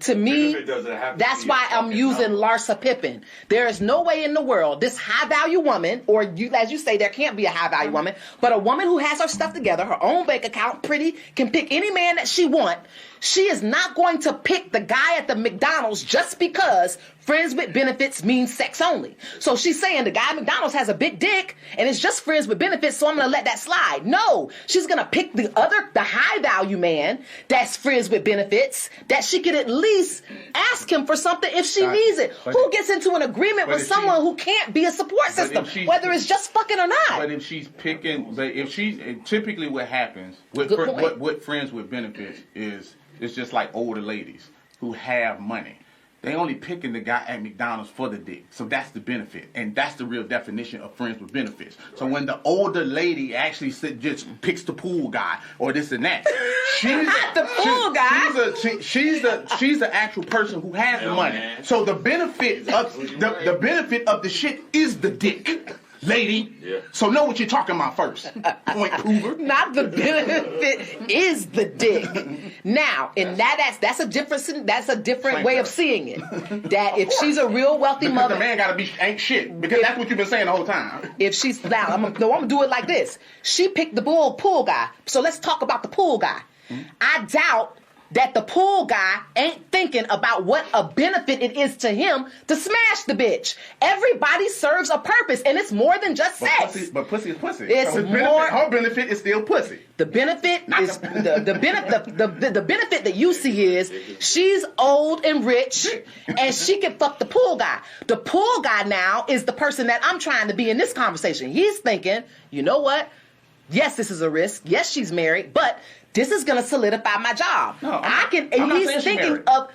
To me, that's why I'm using number. Larsa Pippen. There is no way in the world this high-value woman, or you, as you say, there can't be a high-value woman, but a woman who has her stuff together, her own bank account, pretty, can pick any man that she want. She is not going to pick the guy at the McDonald's just because friends with benefits means sex only. So she's saying the guy at McDonald's has a big dick and it's just friends with benefits, so I'm going to let that slide. No, she's going to pick the high value man that's friends with benefits that she could at least ask him for something if she needs it. Who gets into an agreement with someone who can't be a support system, whether it's just fucking or not? But if she's picking, typically what happens with what friends with benefits is, it's just like older ladies who have money. They only picking the guy at McDonald's for the dick. So that's the benefit. And that's the real definition of friends with benefits. So when the older lady actually just picks the pool guy or this and that, she's the actual person who has the money. Man. So the benefit of the shit is the dick. Lady, so know what you're talking about first. Point prover. Not the benefit is the dick. Now, in that's a different way of seeing it. That if she's a real wealthy mother, the man gotta be ain't shit because that's what you've been saying the whole time. If she's now, I'm gonna do it like this. She picked the pool guy. So let's talk about the pool guy. I doubt that the pool guy ain't thinking about what a benefit it is to him to smash the bitch. Everybody serves a purpose, and it's more than just sex. But pussy is pussy. It's so more. Her benefit is still pussy. The benefit is the benefit that you see is she's old and rich, and she can fuck the pool guy. The pool guy now is the person that I'm trying to be in this conversation. He's thinking, you know what? Yes, this is a risk. Yes, she's married, but this is going to solidify my job. No, he's thinking of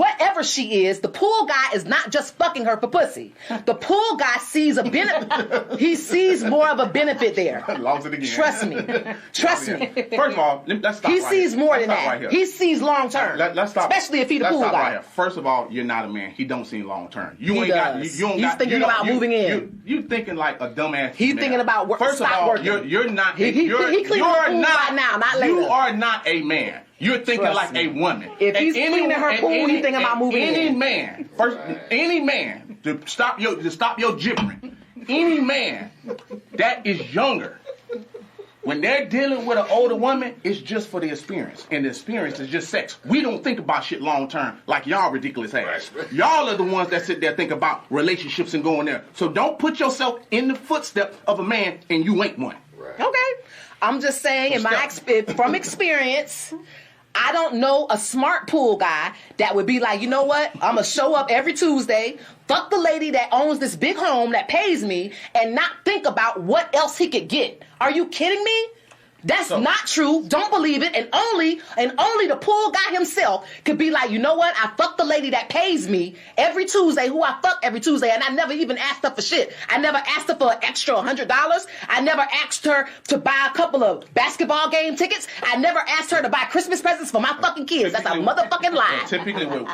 whatever she is. The pool guy is not just fucking her for pussy. The pool guy sees a benefit. He sees more of a benefit there. Lost it again. Trust me. Trust me. First of all, let's stop. He sees more than that. Right, he sees long term. Let's stop. Especially if he's the pool guy. Right. First of all, you're not a man. He don't see long term. He's thinking about moving in. You thinking like a dumbass. He's thinking about work. First of all, working. you're not. He cleans the pool right now, not later. You are not a man. You're thinking like a woman. If he's cleaning her pool, he's thinking about moving in. Any man, to stop your gibbering. Any man that is younger, when they're dealing with an older woman, it's just for the experience. And the experience is just sex. We don't think about shit long term like y'all ridiculous ass. Y'all are the ones that sit there think about relationships and going there. So don't put yourself in the footsteps of a man and you ain't one. Okay. I'm just saying, from experience, I don't know a smart pool guy that would be like, you know what? I'm going to show up every Tuesday, fuck the lady that owns this big home that pays me, and not think about what else he could get. Are you kidding me? That's not true. Don't believe it. And only the pool guy himself could be like, you know what? I fucked the lady that pays me every Tuesday, who I fuck every Tuesday, and I never even asked her for shit. I never asked her for an extra $100. I never asked her to buy a couple of basketball game tickets. I never asked her to buy Christmas presents for my fucking kids. That's a motherfucking lie.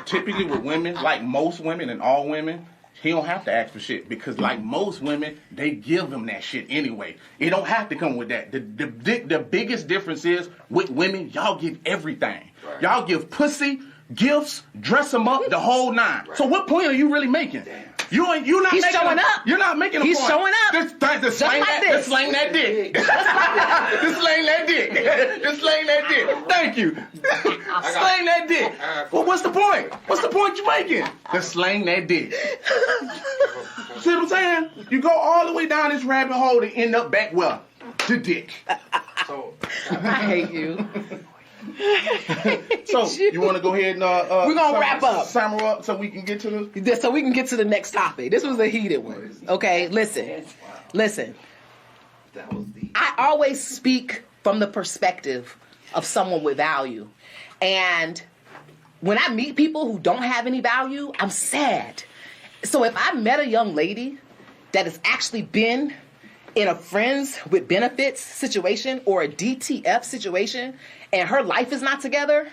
Typically with women, like most women and all women, he don't have to ask for shit because, like most women, they give him that shit anyway. It don't have to come with that. The biggest difference is with women, y'all give everything. Right. Y'all give pussy, gifts, dress them up, the whole nine. Right. So what point are you really making? You're not He's making showing up. You're not making a He's point. He's showing up. Just slang that dick. Just slang that dick. Just slang that dick. Thank you. Slang that dick. Well, what's the point? What's the point you're making? Just slang that dick. See what I'm saying? You go all the way down this rabbit hole to end up back where? The dick. I hate you. So you want to go ahead and We're gonna wrap up. Sum her up so we can get to the next topic. This was a heated one. Okay, listen. I always speak from the perspective of someone with value, and when I meet people who don't have any value, I'm sad. So if I met a young lady that has actually been in a friends with benefits situation or a DTF situation and her life is not together,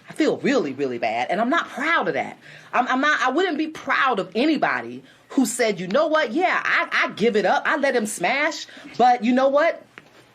I feel really, really bad. And I'm not proud of that. I wouldn't be proud of anybody who said, you know what? Yeah, I give it up. I let him smash. But you know what?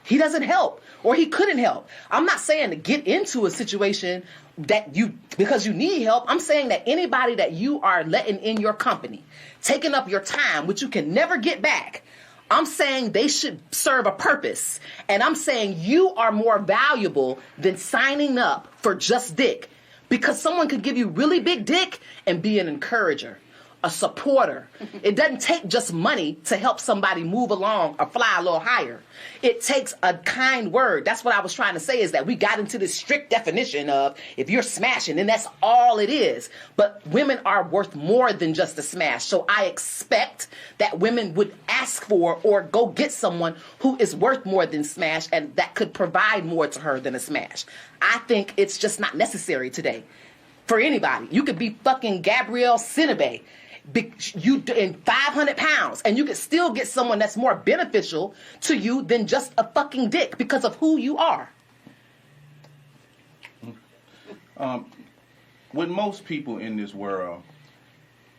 He doesn't help or he couldn't help. I'm not saying to get into a situation because you need help. I'm saying that anybody that you are letting in your company, taking up your time, which you can never get back, I'm saying they should serve a purpose. And I'm saying you are more valuable than signing up for just dick. Because someone could give you really big dick and be an encourager, a supporter. It doesn't take just money to help somebody move along or fly a little higher. It takes a kind word. That's what I was trying to say, is that we got into this strict definition of if you're smashing, then that's all it is. But women are worth more than just a smash. So I expect that women would ask for or go get someone who is worth more than smash and that could provide more to her than a smash. I think it's just not necessary today for anybody. You could be fucking Gabrielle Sidibe. You in 500 pounds, and you can still get someone that's more beneficial to you than just a fucking dick because of who you are. With most people in this world,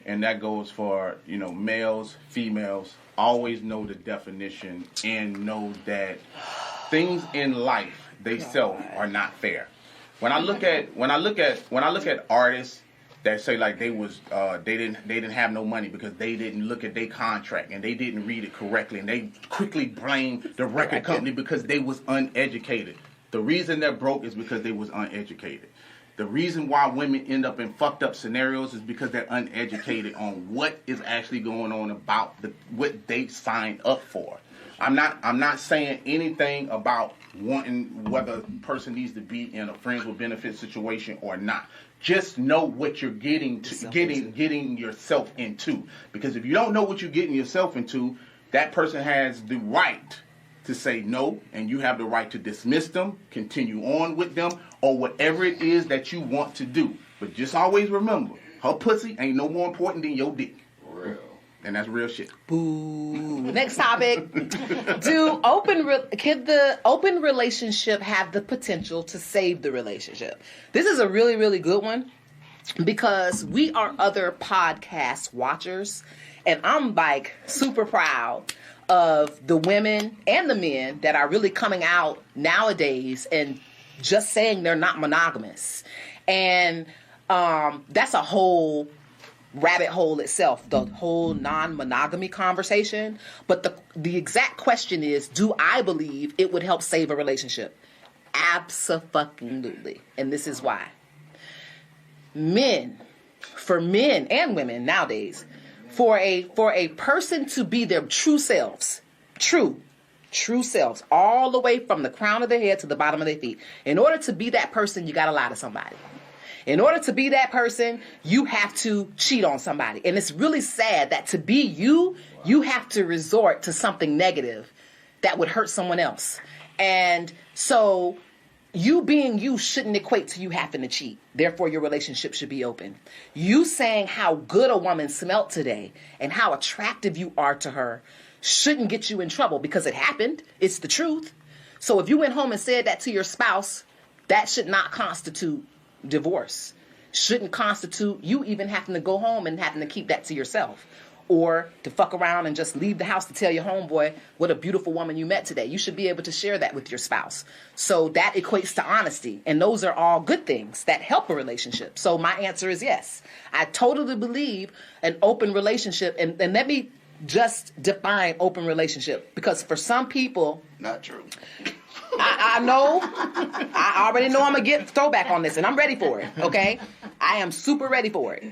and that goes for males, females, always know the definition and know that things in life themselves are not fair. When I look at artists that say like they didn't have no money because they didn't look at their contract and they didn't read it correctly, and they quickly blame the record company because they was uneducated. The reason they're broke is because they was uneducated. The reason why women end up in fucked up scenarios is because they're uneducated on what is actually going on about what they signed up for. I'm not saying anything about wanting whether a person needs to be in a friends with benefits situation or not. Just know what you're getting yourself into. Because if you don't know what you're getting yourself into, that person has the right to say no, and you have the right to dismiss them, continue on with them, or whatever it is that you want to do. But just always remember, her pussy ain't no more important than your dick. Real. And that's real shit. Boo. Next topic. Can the open relationship have the potential to save the relationship? This is a really, really good one because we are other podcast watchers, and I'm like super proud of the women and the men that are really coming out nowadays and just saying they're not monogamous. And that's a whole rabbit hole itself, the whole non-monogamy conversation. But the exact question is, do I believe it would help save a relationship? Abso-fucking-lutely. And this is why. For men and women nowadays, for a person to be their true selves, true selves, all the way from the crown of their head to the bottom of their feet. In order to be that person, you got to lie to somebody. In order to be that person, you have to cheat on somebody. And it's really sad that to be you, you have to resort to something negative that would hurt someone else. And so you being you shouldn't equate to you having to cheat. Therefore, your relationship should be open. You saying how good a woman smelt today and how attractive you are to her shouldn't get you in trouble because it happened. It's the truth. So if you went home and said that to your spouse, that should not constitute divorce. Shouldn't constitute you even having to go home and having to keep that to yourself, or to fuck around and just leave the house to tell your homeboy what a beautiful woman you met today. You should be able to share that with your spouse. So that equates to honesty, and those are all good things that help a relationship. So my answer is yes. I totally believe an open relationship, and let me just define open relationship, because for some people, Not true. I know. I already know I'm going to get throwback on this, and I'm ready for it, okay? I am super ready for it.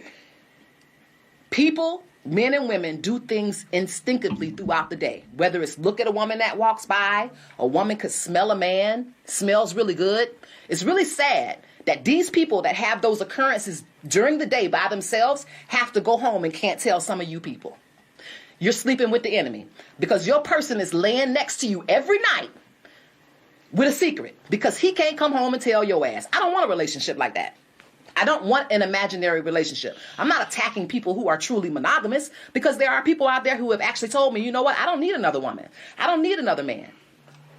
People men and women do things instinctively throughout the day. Whether it's look at a woman that walks by, a woman could smell a man, smells really good. It's really sad that these people that have those occurrences during the day by themselves have to go home and can't tell some of you people. You're sleeping with the enemy because your person is laying next to you every night with a secret because he can't come home and tell your ass. I don't want a relationship like that. I don't want an imaginary relationship. I'm not attacking people who are truly monogamous because there are people out there who have actually told me, you know what, I don't need another woman. I don't need another man.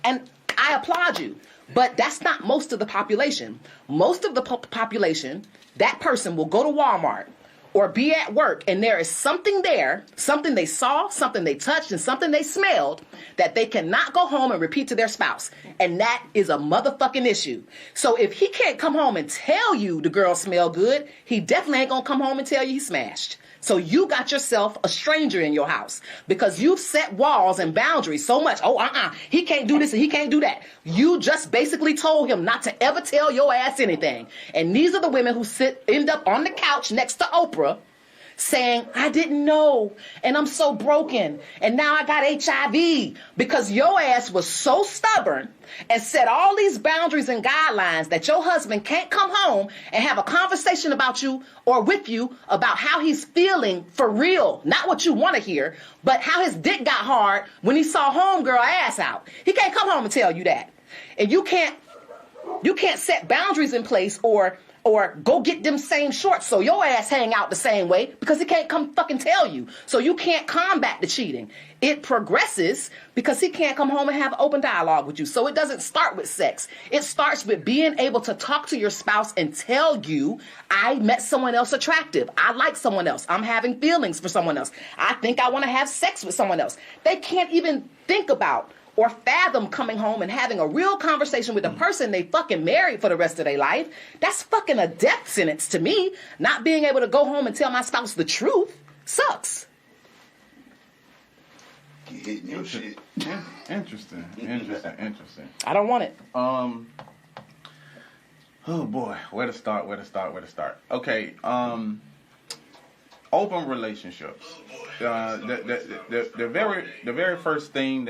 And I applaud you. But that's not most of the population. Most of the population, that person will go to Walmart or be at work and there is something there, something they saw, something they touched, and something they smelled that they cannot go home and repeat to their spouse. And that is a motherfucking issue. So if he can't come home and tell you the girl smell good, he definitely ain't gonna come home and tell you he smashed. So you got yourself a stranger in your house because you've set walls and boundaries so much. He can't do this and he can't do that. You just basically told him not to ever tell your ass anything. And these are the women who end up on the couch next to Oprah saying, I didn't know, and I'm so broken, and now I got HIV, because your ass was so stubborn and set all these boundaries and guidelines that your husband can't come home and have a conversation about you or with you about how he's feeling for real, not what you want to hear, but how his dick got hard when he saw homegirl ass out. He can't come home and tell you that. And you can't set boundaries in place or go get them same shorts so your ass hang out the same way because he can't come fucking tell you. So you can't combat the cheating. It progresses because he can't come home and have open dialogue with you. So it doesn't start with sex. It starts with being able to talk to your spouse and tell you, I met someone else attractive. I like someone else. I'm having feelings for someone else. I think I want to have sex with someone else. They can't even think about or fathom coming home and having a real conversation with the person they fucking married for the rest of their life. That's fucking a death sentence to me. Not being able to go home and tell my spouse the truth sucks. Keep hitting your shit. Interesting. I don't want it. Oh boy, where to start? Okay, open relationships. The very first thing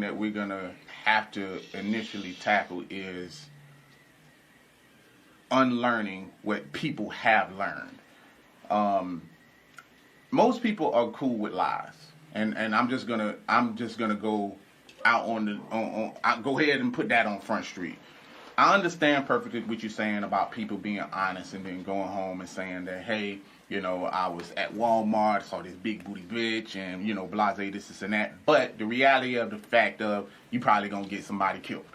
that we're gonna have to initially tackle is unlearning what people have learned. Most people are cool with lies, and I'm just gonna go out I'll go ahead and put that on Front Street. I understand perfectly what you're saying about people being honest and then going home and saying that, hey, you know, I was at Walmart, saw this big booty bitch, and, you know, blase, this and that. But the reality of the fact of you probably gonna get somebody killed.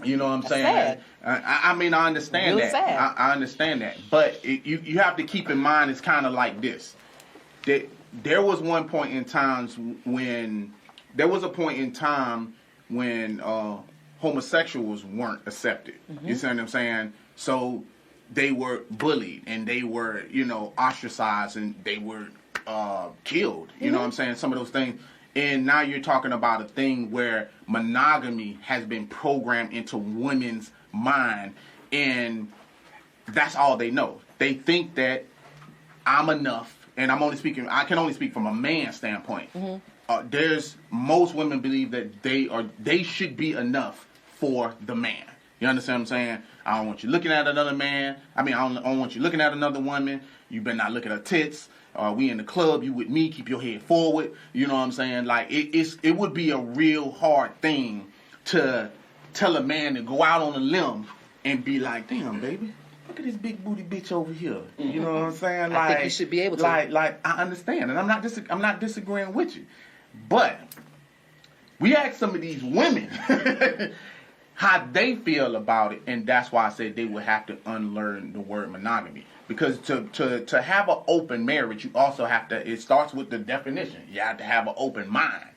You know what I'm saying? I mean, I understand really that. I understand that. But you have to keep in mind it's kind of like this. There was a point in time when homosexuals weren't accepted. Mm-hmm. You see what I'm saying? So they were bullied and they were, you know, ostracized and they were killed. You know what I'm saying? Some of those things. And now you're talking about a thing where monogamy has been programmed into women's mind, and that's all they know. They think that I'm enough, and I can only speak from a man's standpoint. Mm-hmm. Most women believe that they should be enough for the man. You understand what I'm saying? I don't want you looking at another man. I don't want you looking at another woman. You better not look at her tits. We in the club, you with me, keep your head forward. You know what I'm saying? Like, it would be a real hard thing to tell a man to go out on a limb and be like, damn, baby, look at this big booty bitch over here. Mm-hmm. You know what I'm saying? Like, I think you should be able to. Like I understand, and I'm not disagreeing with you. But we asked some of these women how they feel about it, and that's why I said they would have to unlearn the word monogamy. Because to have an open marriage, you also have to, it starts with the definition. You have to have an open mind.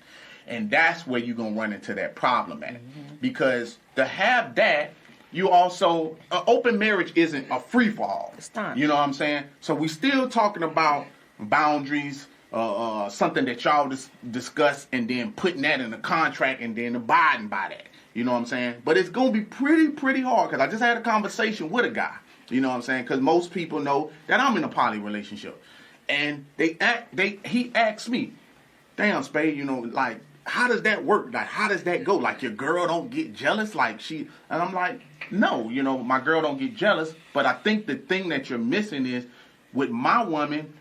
And that's where you're going to run into that problem at. Mm-hmm. Because to have that, you also, an open marriage isn't a free-for-all. It's not. You know what I'm saying? So we're still talking about boundaries, something that y'all discuss, and then putting that in a contract and then abiding by that. You know what I'm saying? But it's going to be pretty hard, because I just had a conversation with a guy. You know what I'm saying? Because most people know that I'm in a poly relationship. And he asked me, damn, Spade, you know, like, how does that work? Like, how does that go? Like, your girl don't get jealous? Like, and I'm like, no, you know, my girl don't get jealous. But I think the thing that you're missing is, with my woman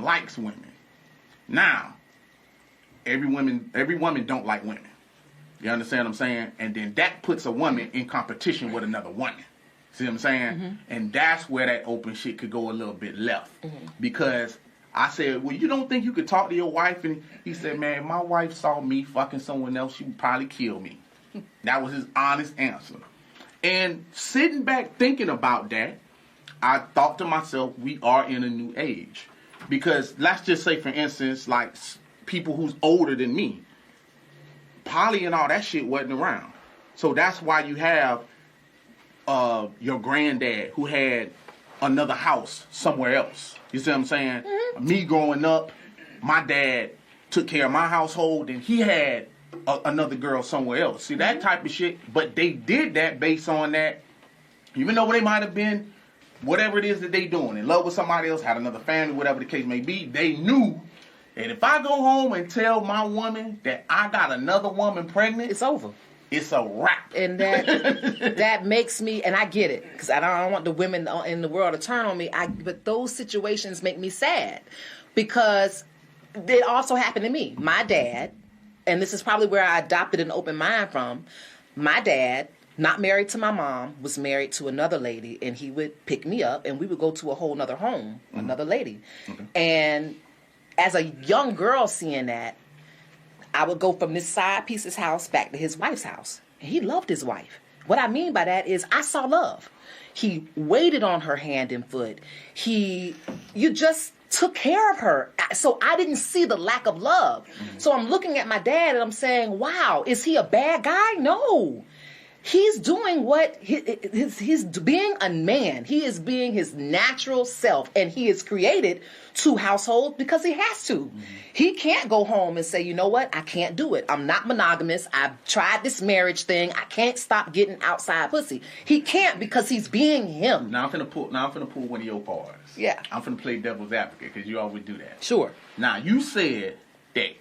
likes women. Now, every woman don't like women. You understand what I'm saying? And then that puts a woman in competition with another woman. See what I'm saying? And that's where that open shit could go a little bit left. Because I said, well, you don't think you could talk to your wife? And he said, man, my wife saw me fucking someone else, she would probably kill me. That was his honest answer. And sitting back thinking about that, I thought to myself, we are in a new age. Because let's just say, for instance, like people who's older than me, poly and all that shit wasn't around. So that's why you have your granddad who had another house somewhere else. You see what I'm saying? Me growing up, my dad took care of my household, and he had another girl somewhere else. See, that type of shit. But they did that based on that, even though they might have been whatever it is that they doing, in love with somebody else, had another family, whatever the case may be, they knew that if I go home and tell my woman that I got another woman pregnant, It's over. It's a wrap. And that makes me, and I get it, because I don't want the women in the world to turn on me. But those situations make me sad, because it also happened to me. My dad, and this is probably where I adopted an open mind from. My dad, not married to my mom, was married to another lady, and he would pick me up, and we would go to a whole nother home, another lady. And as a young girl seeing that, I would go from this side piece's house back to his wife's house. And he loved his wife. What I mean by that is I saw love. He waited on her hand and foot. You just took care of her. So I didn't see the lack of love. So I'm looking at my dad and I'm saying, wow, is he a bad guy? No. He's doing what he's being a man. He is being his natural self, and he is created two households because he has to. He can't go home and say, you know what? I can't do it. I'm not monogamous. I've tried this marriage thing. I can't stop getting outside pussy. He can't, because he's being him. Now I'm finna pull one of your cards. Yeah. I'm finna play devil's advocate, because you always do that. Sure. Now you said that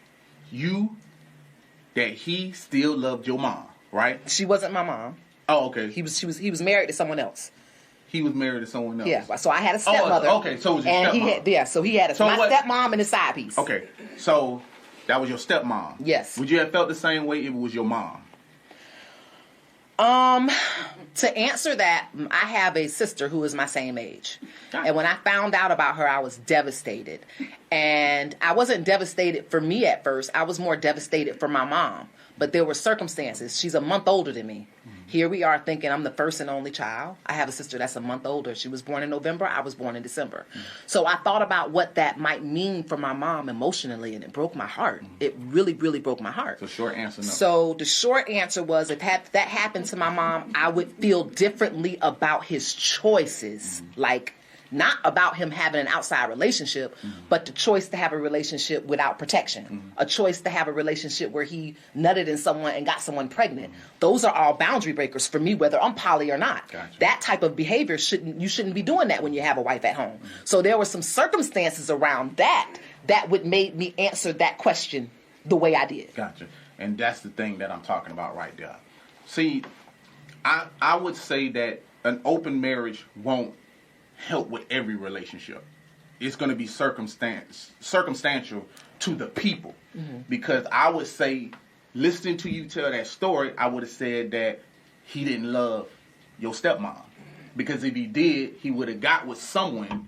he still loved your mom, right? She wasn't my mom. Oh, okay. He was married to someone else. He was married to someone else. Yeah. So I had a stepmother. Oh, okay. So it was your stepmom. So he had my stepmom and his side piece. Okay. So that was your stepmom. Yes. Would you have felt the same way if it was your mom? To answer that, I have a sister who is my same age. Gotcha. And when I found out about her, I was devastated. And I wasn't devastated for me at first. I was more devastated for my mom. But there were circumstances. She's a month older than me. Here we are thinking I'm the first and only child. I have a sister that's a month older. She was born in November. I was born in December. So I thought about what that might mean for my mom emotionally, and it broke my heart. It really, really broke my heart. So short answer, no. So the short answer was, if that happened to my mom, I would feel differently about his choices. Like, not about him having an outside relationship, but the choice to have a relationship without protection. A choice to have a relationship where he nutted in someone and got someone pregnant. Those are all boundary breakers for me, whether I'm poly or not. Gotcha. That type of behavior, you shouldn't be doing that when you have a wife at home. So there were some circumstances around that would make me answer that question the way I did. Gotcha. And that's the thing that I'm talking about right there. See, I would say that an open marriage won't help with every relationship. It's going to be circumstantial to the people. Because I would say, listening to you tell that story, I would have said that he didn't love your stepmom. Because if he did, he would have got with someone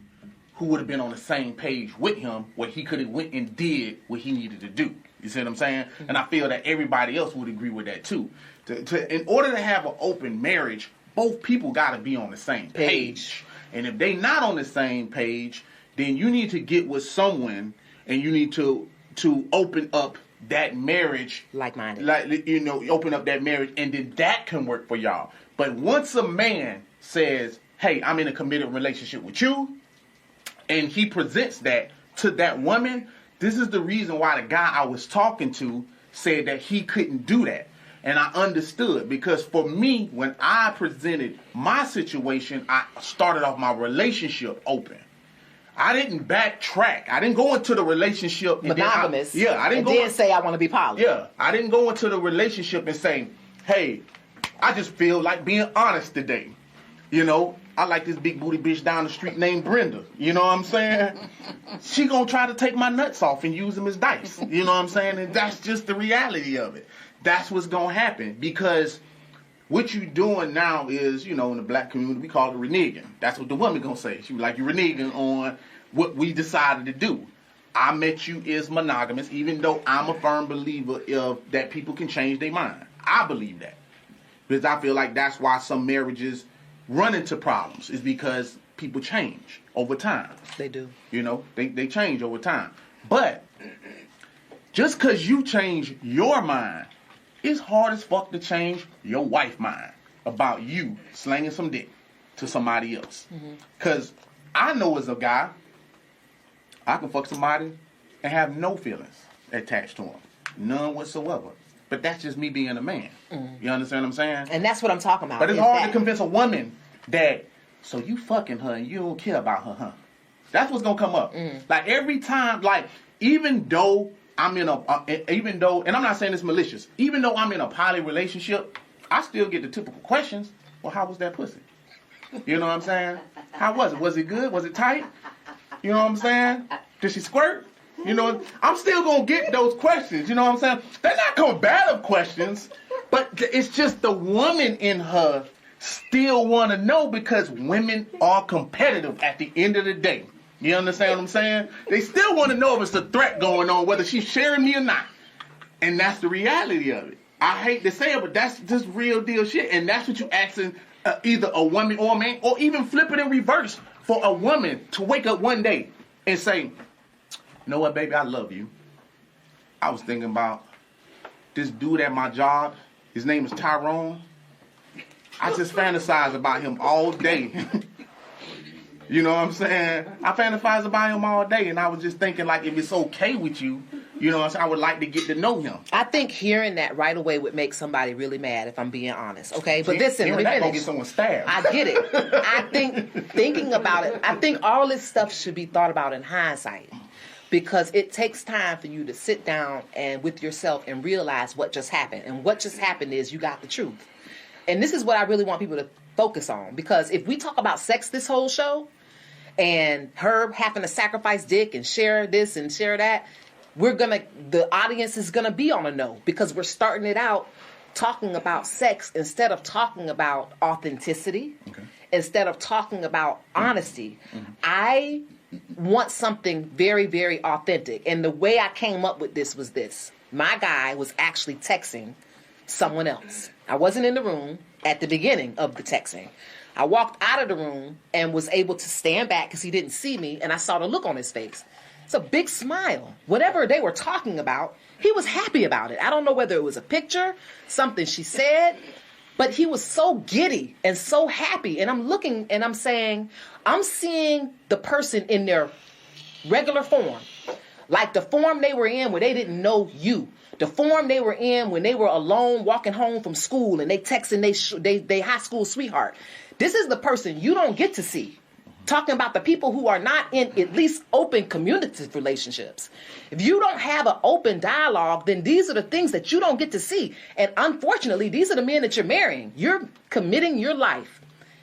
who would have been on the same page with him, where he could have went and did what he needed to do. You see what I'm saying? And I feel that everybody else would agree with that too. In order to have an open marriage, both people got to be on the same page. And if they not on the same page, then you need to get with someone, and you need to open up that marriage. Like-minded. Open up that marriage, and then that can work for y'all. But once a man says, hey, I'm in a committed relationship with you, and he presents that to that woman, this is the reason why the guy I was talking to said that he couldn't do that. And I understood because for me, when I presented my situation, I started off my relationship open. I didn't backtrack. I didn't go into the relationship monogamous. I didn't and then say I want to be poly. Yeah, I didn't go into the relationship and say, hey, I just feel like being honest today. You know, I like this big booty bitch down the street named Brenda. You know what I'm saying? She gonna try to take my nuts off and use them as dice. You know what I'm saying? And that's just the reality of it. That's what's gonna happen because what you doing now is, you know, in the black community, we call it reneging. That's what the woman gonna say. She was like, you're reneging on what we decided to do. I met you is monogamous, even though I'm a firm believer of that people can change their mind. I believe that. Because I feel like that's why some marriages run into problems, is because people change over time. They do. You know, they change over time. But just because you change your mind, it's hard as fuck to change your wife's mind about you slanging some dick to somebody else. Because I know as a guy, I can fuck somebody and have no feelings attached to them. None whatsoever. But that's just me being a man. You understand what I'm saying? And that's what I'm talking about. But it's hard to convince a woman that, so you fucking her and you don't care about her, huh? That's what's going to come up. Like every time, like even though I'm in and I'm not saying it's malicious, even though I'm in a poly relationship, I still get the typical questions. Well, how was that pussy? You know what I'm saying? How was it? Was it good? Was it tight? You know what I'm saying? Did she squirt? You know, I'm still going to get those questions. You know what I'm saying? They're not combative questions, but it's just the woman in her still want to know because women are competitive at the end of the day. You understand what I'm saying? They still want to know if it's a threat going on, whether she's sharing me or not. And that's the reality of it. I hate to say it, but that's just real deal shit. And that's what you asking either a woman or a man, or even flip it in reverse for a woman to wake up one day and say, you know what, baby, I love you. I was thinking about this dude at my job. His name is Tyrone. I just fantasize about him all day. You know what I'm saying? I fantasize about him all day, and I was just thinking, like, if it's okay with you, you know what I'm saying, I would like to get to know him. I think hearing that right away would make somebody really mad, if I'm being honest, okay? But listen, let me finish. Gonna get someone stabbed. I get it. I think, thinking about it, I think all this stuff should be thought about in hindsight. Because it takes time for you to sit down and with yourself and realize what just happened. And what just happened is you got the truth. And this is what I really want people to focus on. Because if we talk about sex this whole show, and her having to sacrifice dick and share this and share that, the audience is gonna be on a no, because we're starting it out talking about sex instead of talking about authenticity, instead of talking about honesty. I want something very, very authentic. And the way I came up with this was this. My guy was actually texting someone else. I wasn't in the room at the beginning of the texting. I walked out of the room and was able to stand back because he didn't see me, and I saw the look on his face. It's a big smile. Whatever they were talking about, he was happy about it. I don't know whether it was a picture, something she said, but he was so giddy and so happy. And I'm looking and I'm saying, I'm seeing the person in their regular form. Like the form they were in when they didn't know you. The form they were in when they were alone walking home from school and they texting they high school sweetheart. This is the person you don't get to see. Talking about the people who are not in at least open communicative relationships. If you don't have an open dialogue, then these are the things that you don't get to see. And unfortunately, these are the men that you're marrying. You're committing your life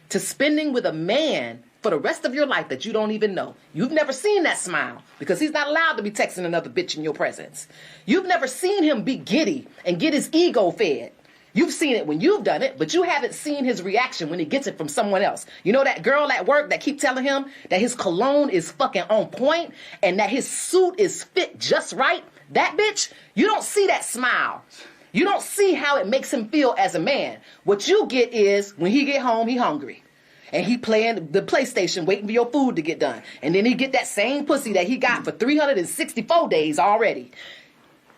to spending with a man for the rest of your life that you don't even know. You've never seen that smile because he's not allowed to be texting another bitch in your presence. You've never seen him be giddy and get his ego fed. You've seen it when you've done it, but you haven't seen his reaction when he gets it from someone else. You know that girl at work that keep telling him that his cologne is fucking on point and that his suit is fit just right? That bitch, you don't see that smile. You don't see how it makes him feel as a man. What you get is when he get home, he hungry. And he playing the PlayStation waiting for your food to get done. And then he get that same pussy that he got for 364 days already.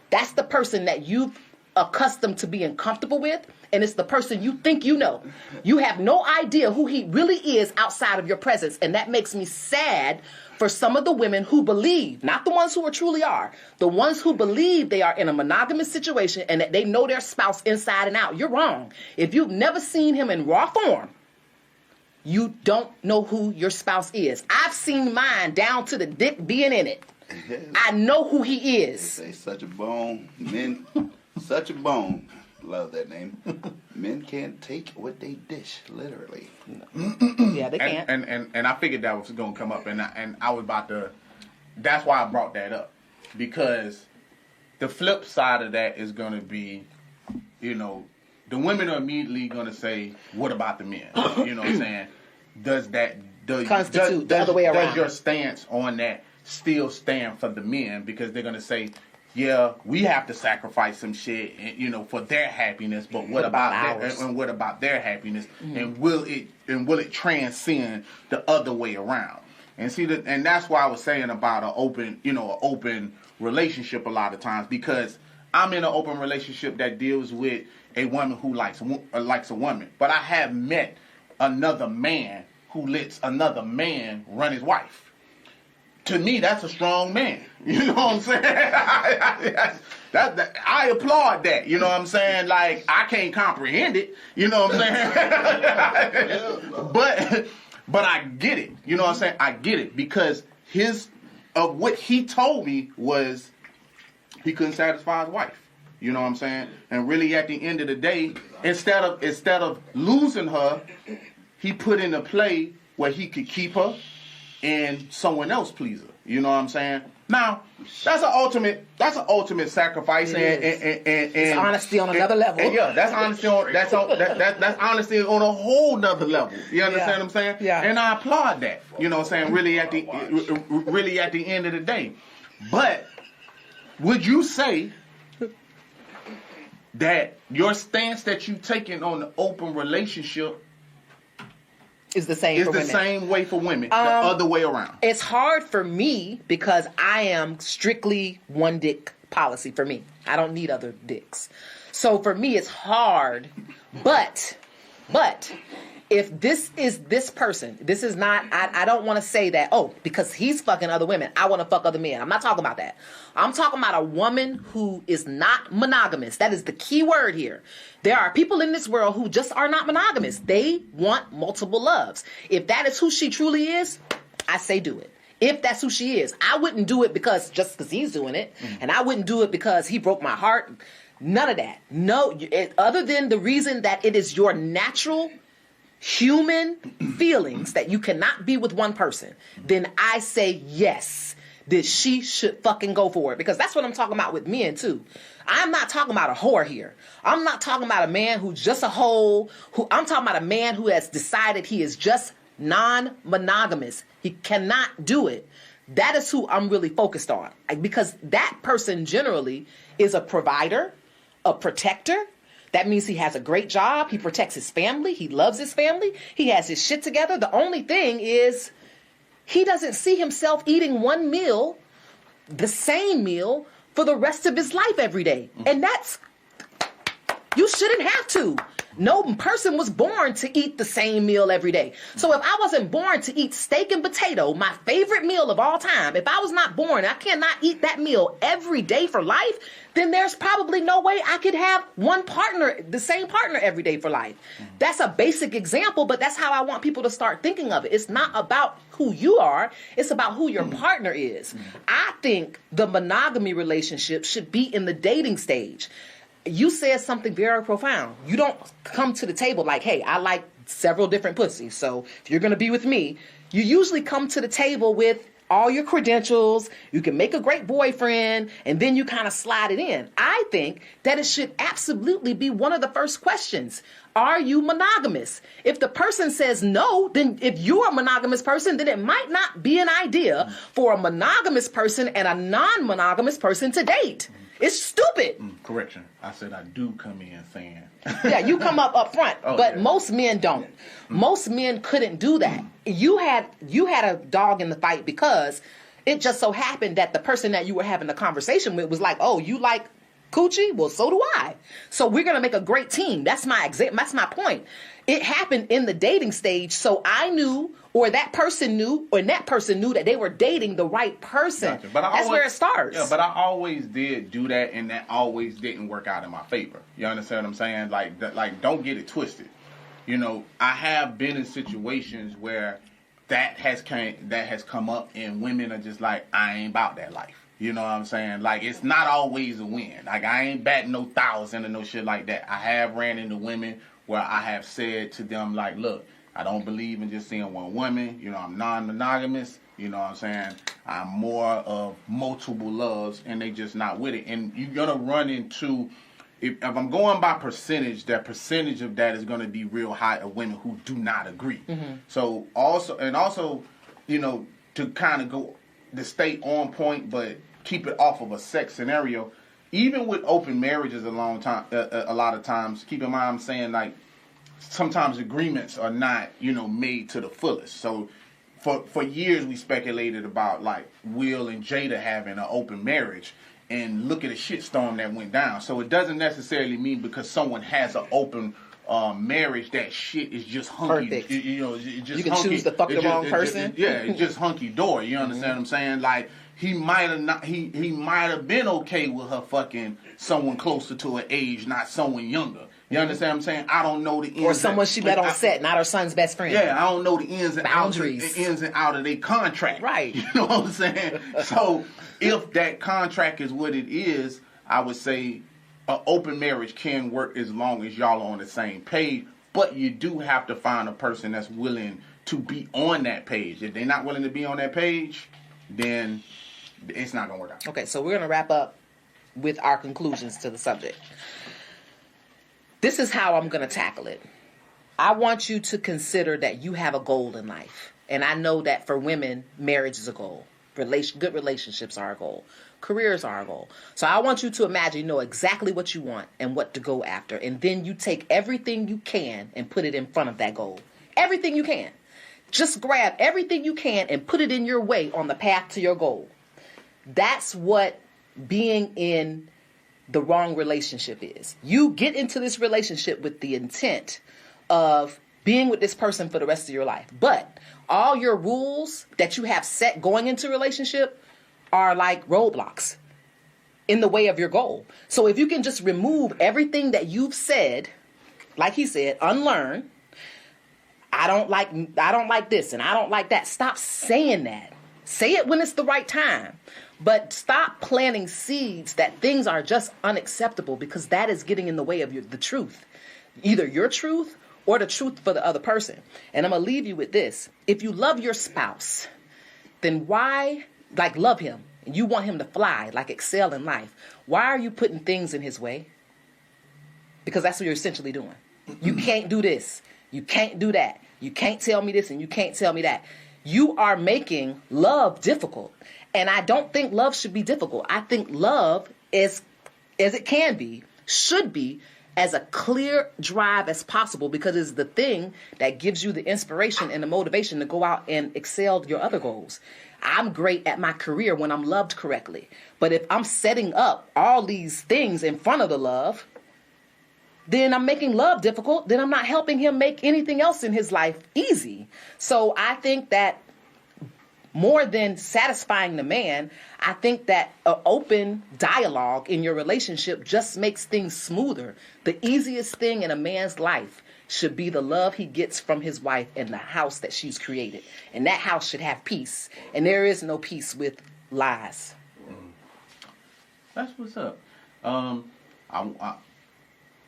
That's the person that you've accustomed to being comfortable with, and it's the person you think you know. You have no idea who he really is outside of your presence, and that makes me sad for some of the women who believe, not the ones who truly are, the ones who believe they are in a monogamous situation and that they know their spouse inside and out. You're wrong. If you've never seen him in raw form, you don't know who your spouse is. I've seen mine down to the dick being in it. I know who he is. They say such a bone. Men, such a bone. Love that name. Men can't take what they dish, literally. Yeah, they can't. And I figured that was going to come up, and I was about to. That's why I brought that up, because the flip side of that is going to be, the women are immediately going to say, "What about the men?" You know what I'm saying? Does constitute the other way around? Does your stance on that still stand for the men? Because they're going to say, yeah, we have to sacrifice some shit, for their happiness. But what about ours? And what about their happiness? Mm-hmm. And will it transcend the other way around? And and that's why I was saying about an open relationship a lot of times, because I'm in an open relationship that deals with a woman who likes a woman, but I have met another man who lets another man run his wife. To me, that's a strong man. You know what I'm saying? I applaud that. You know what I'm saying? Like, I can't comprehend it. You know what I'm saying? But I get it. You know what I'm saying? I get it, because what he told me was he couldn't satisfy his wife. You know what I'm saying? And really, at the end of the day, instead of losing her, he put into play where he could keep her and someone else please her. You know what I'm saying? Now, that's an ultimate sacrifice, and it's honesty on another level. And yeah, that's honesty on that's honesty on a whole nother level. You understand what I'm saying? Yeah. And I applaud that. You know what I'm saying? Really at the end of the day. But would you say that your stance that you taking on the open relationship is the same way for women, the other way around? It's hard for me because I am strictly one dick policy for me. I don't need other dicks. So for me, it's hard. But if this is this person, this is not, I don't want to say that, because he's fucking other women, I want to fuck other men. I'm not talking about that. I'm talking about a woman who is not monogamous. That is the key word here. There are people in this world who just are not monogamous. They want multiple loves. If that is who she truly is, I say do it. If that's who she is. I wouldn't do it just because he's doing it. Mm-hmm. And I wouldn't do it because he broke my heart. None of that. No, other than the reason that it is your natural human feelings that you cannot be with one person, then I say yes, that she should fucking go for it. Because that's what I'm talking about with men too. I'm not talking about a whore here. I'm not talking about a man who's just a hoe. I'm talking about a man who has decided he is just non-monogamous. He cannot do it. That is who I'm really focused on. Because that person generally is a provider, a protector. That means he has a great job. He protects his family. He loves his family. He has his shit together. The only thing is he doesn't see himself eating one meal, the same meal, for the rest of his life every day. And you shouldn't have to. No person was born to eat the same meal every day. So if I wasn't born to eat steak and potato, my favorite meal of all time, if I was not born, I cannot eat that meal every day for life, then there's probably no way I could have one partner, the same partner every day for life. That's a basic example, but that's how I want people to start thinking of it. It's not about who you are. It's about who your partner is. I think the monogamy relationship should be in the dating stage. You said something very profound. You don't come to the table like, hey, I like several different pussies. So if you're going to be with me, you usually come to the table with all your credentials. You can make a great boyfriend, and then you kind of slide it in. I think that it should absolutely be one of the first questions. Are you monogamous? If the person says no, then if you're a monogamous person, then it might not be an idea for a monogamous person and a non-monogamous person to date. It's stupid. Correction. I said I do come in saying. Yeah, you come up front, but most men don't. Most men couldn't do that. You had a dog in the fight because it just so happened that the person that you were having the conversation with was like, oh, you like coochie? Well, so do I. So we're going to make a great team. That's my point. It happened in the dating stage, so I knew, or that person knew, or that person knew that they were dating the right person. Gotcha. But that's where it starts. Yeah, but I always did do that, and that always didn't work out in my favor. You understand what I'm saying? Like, don't get it twisted. You know, I have been in situations where that has come up, and women are just like, I ain't about that life. You know what I'm saying? Like, it's not always a win. Like, I ain't batting no 1,000 or no shit like that. I have ran into women where I have said to them, like, look, I don't believe in just seeing one woman. You know, I'm non-monogamous. You know what I'm saying? I'm more of multiple loves, and they just not with it. And you're going to run into, if I'm going by percentage, that percentage of that is going to be real high of women who do not agree. So also, you know, to kind of go, to stay on point, but keep it off of a sex scenario, even with open marriages a lot of times, keep in mind I'm saying, like, sometimes agreements are not, you know, made to the fullest. So for years we speculated about, like, Will and Jada having an open marriage, and look at the shitstorm that went down. So it doesn't necessarily mean because someone has an open marriage that shit is just hunky. Perfect. You know, just you can hunky. choose to fuck the wrong person. It's just hunky dory. You understand what I'm saying? Like, he might have not. He might have been okay with her fucking someone closer to her age, not someone younger. You understand what I'm saying? I don't know the ins Or someone she met on set, not her son's best friend. Yeah, I don't know the ins and Boundaries. out of their contract. Right. You know what I'm saying? So if that contract is what it is, I would say an open marriage can work as long as y'all are on the same page. But you do have to find a person that's willing to be on that page. If they're not willing to be on that page, then it's not going to work out. Okay, so we're going to wrap up with our conclusions to the subject. This is how I'm going to tackle it. I want you to consider that you have a goal in life. And I know that for women, marriage is a goal. Good relationships are a goal. Careers are a goal. So I want you to imagine you know exactly what you want and what to go after. And then you take everything you can and put it in front of that goal. Everything you can. Just grab everything you can and put it in your way on the path to your goal. That's what being in the wrong relationship is. You get into this relationship with the intent of being with this person for the rest of your life. But all your rules that you have set going into a relationship are like roadblocks in the way of your goal. So if you can just remove everything that you've said, like he said, unlearn, I don't like this and I don't like that. Stop saying that. Say it when it's the right time. But stop planting seeds that things are just unacceptable, because that is getting in the way of the truth. Either your truth or the truth for the other person. And I'm going to leave you with this. If you love your spouse, then why, like, love him, and you want him to fly, like excel in life, why are you putting things in his way? Because that's what you're essentially doing. You can't do this. You can't do that. You can't tell me this and you can't tell me that. You are making love difficult. And I don't think love should be difficult. I think love, as it can be, should be as a clear drive as possible, because it's the thing that gives you the inspiration and the motivation to go out and excel your other goals. I'm great at my career when I'm loved correctly. But if I'm setting up all these things in front of the love, then I'm making love difficult. Then I'm not helping him make anything else in his life easy. So I think that more than satisfying the man, I think that an open dialogue in your relationship just makes things smoother. The easiest thing in a man's life should be the love he gets from his wife and the house that she's created. And that house should have peace. And there is no peace with lies. That's what's up.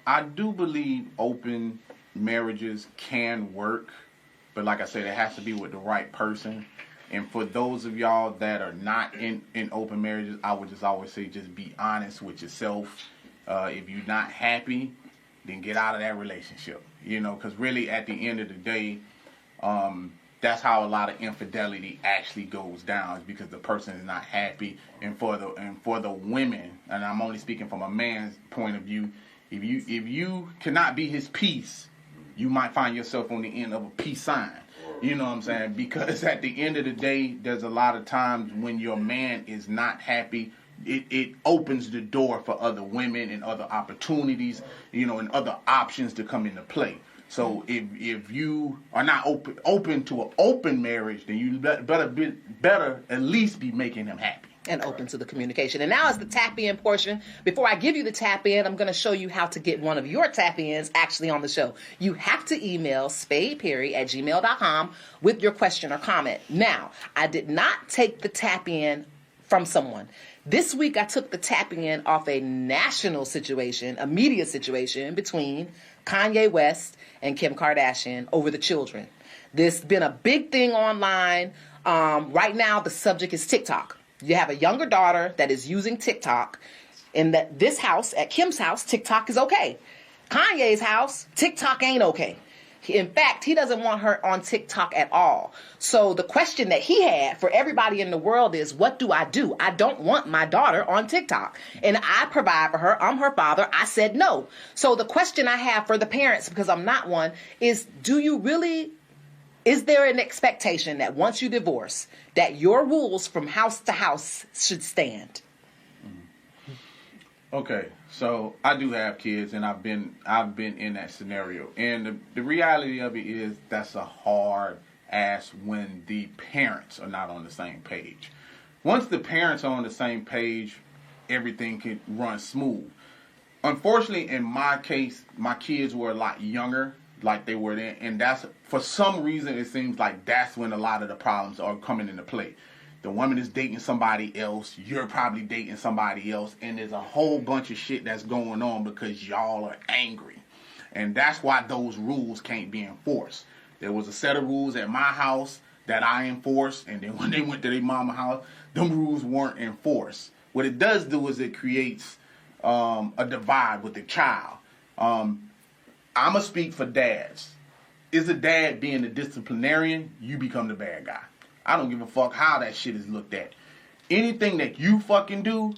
I do believe open marriages can work, but like I said, it has to be with the right person. And for those of y'all that are not in open marriages, I would just always say just be honest with yourself. If you're not happy, then get out of that relationship. You know, because really at the end of the day, that's how a lot of infidelity actually goes down, is because the person is not happy. And for the women, and I'm only speaking from a man's point of view, if you cannot be his peace, you might find yourself on the end of a peace sign. You know what I'm saying? Because at the end of the day, there's a lot of times when your man is not happy, it opens the door for other women and other opportunities, and other options to come into play. So if you are not open to an open marriage, then you better at least be making them happy. And open to the communication. And now is the tap-in portion. Before I give you the tap-in, I'm going to show you how to get one of your tap-ins actually on the show. You have to email spadeperry@gmail.com with your question or comment. Now, I did not take the tap-in from someone. This week, I took the tap-in off a national situation, a media situation between Kanye West and Kim Kardashian over the children. There's been a big thing online. Right now, the subject is TikTok. You have a younger daughter that is using TikTok. In this house, at Kim's house, TikTok is okay. Kanye's house, TikTok ain't okay. In fact, he doesn't want her on TikTok at all. So the question that he had for everybody in the world is, what do? I don't want my daughter on TikTok. And I provide for her. I'm her father. I said no. So the question I have for the parents, because I'm not one, is is there an expectation that once you divorce, that your rules from house to house should stand? Okay, so I do have kids, and I've been in that scenario, and the reality of it is that's a hard ask when the parents are not on the same page. Once the parents are on the same page, everything can run smooth. Unfortunately, in my case, my kids were a lot younger, like they were then, and that's, for some reason, it seems like that's when a lot of the problems are coming into play. The woman is dating somebody else, you're probably dating somebody else, and there's a whole bunch of shit that's going on because y'all are angry. And that's why those rules can't be enforced. There was a set of rules at my house that I enforced, and then when they went to their mama's house, them rules weren't enforced. What it does do is it creates a divide with the child. I'm going to speak for dads. Is a dad being the disciplinarian, you become the bad guy. I don't give a fuck how that shit is looked at. Anything that you fucking do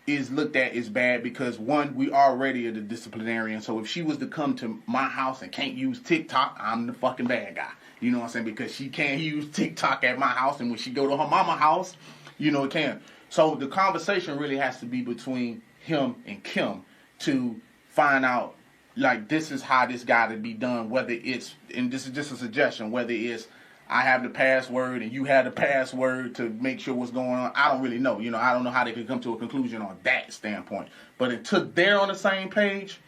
is looked at as bad because, one, we already are the disciplinarian. So if she was to come to my house and can't use TikTok, I'm the fucking bad guy. You know what I'm saying? Because she can't use TikTok at my house, and when she go to her mama's house, it can. So the conversation really has to be between him and Kim to find out, like, this is how this got to be done, whether it's, and this is just a suggestion, whether it's I have the password and you have the password to make sure what's going on. I don't really know. I don't know how they could come to a conclusion on that standpoint. But until they're on the same page,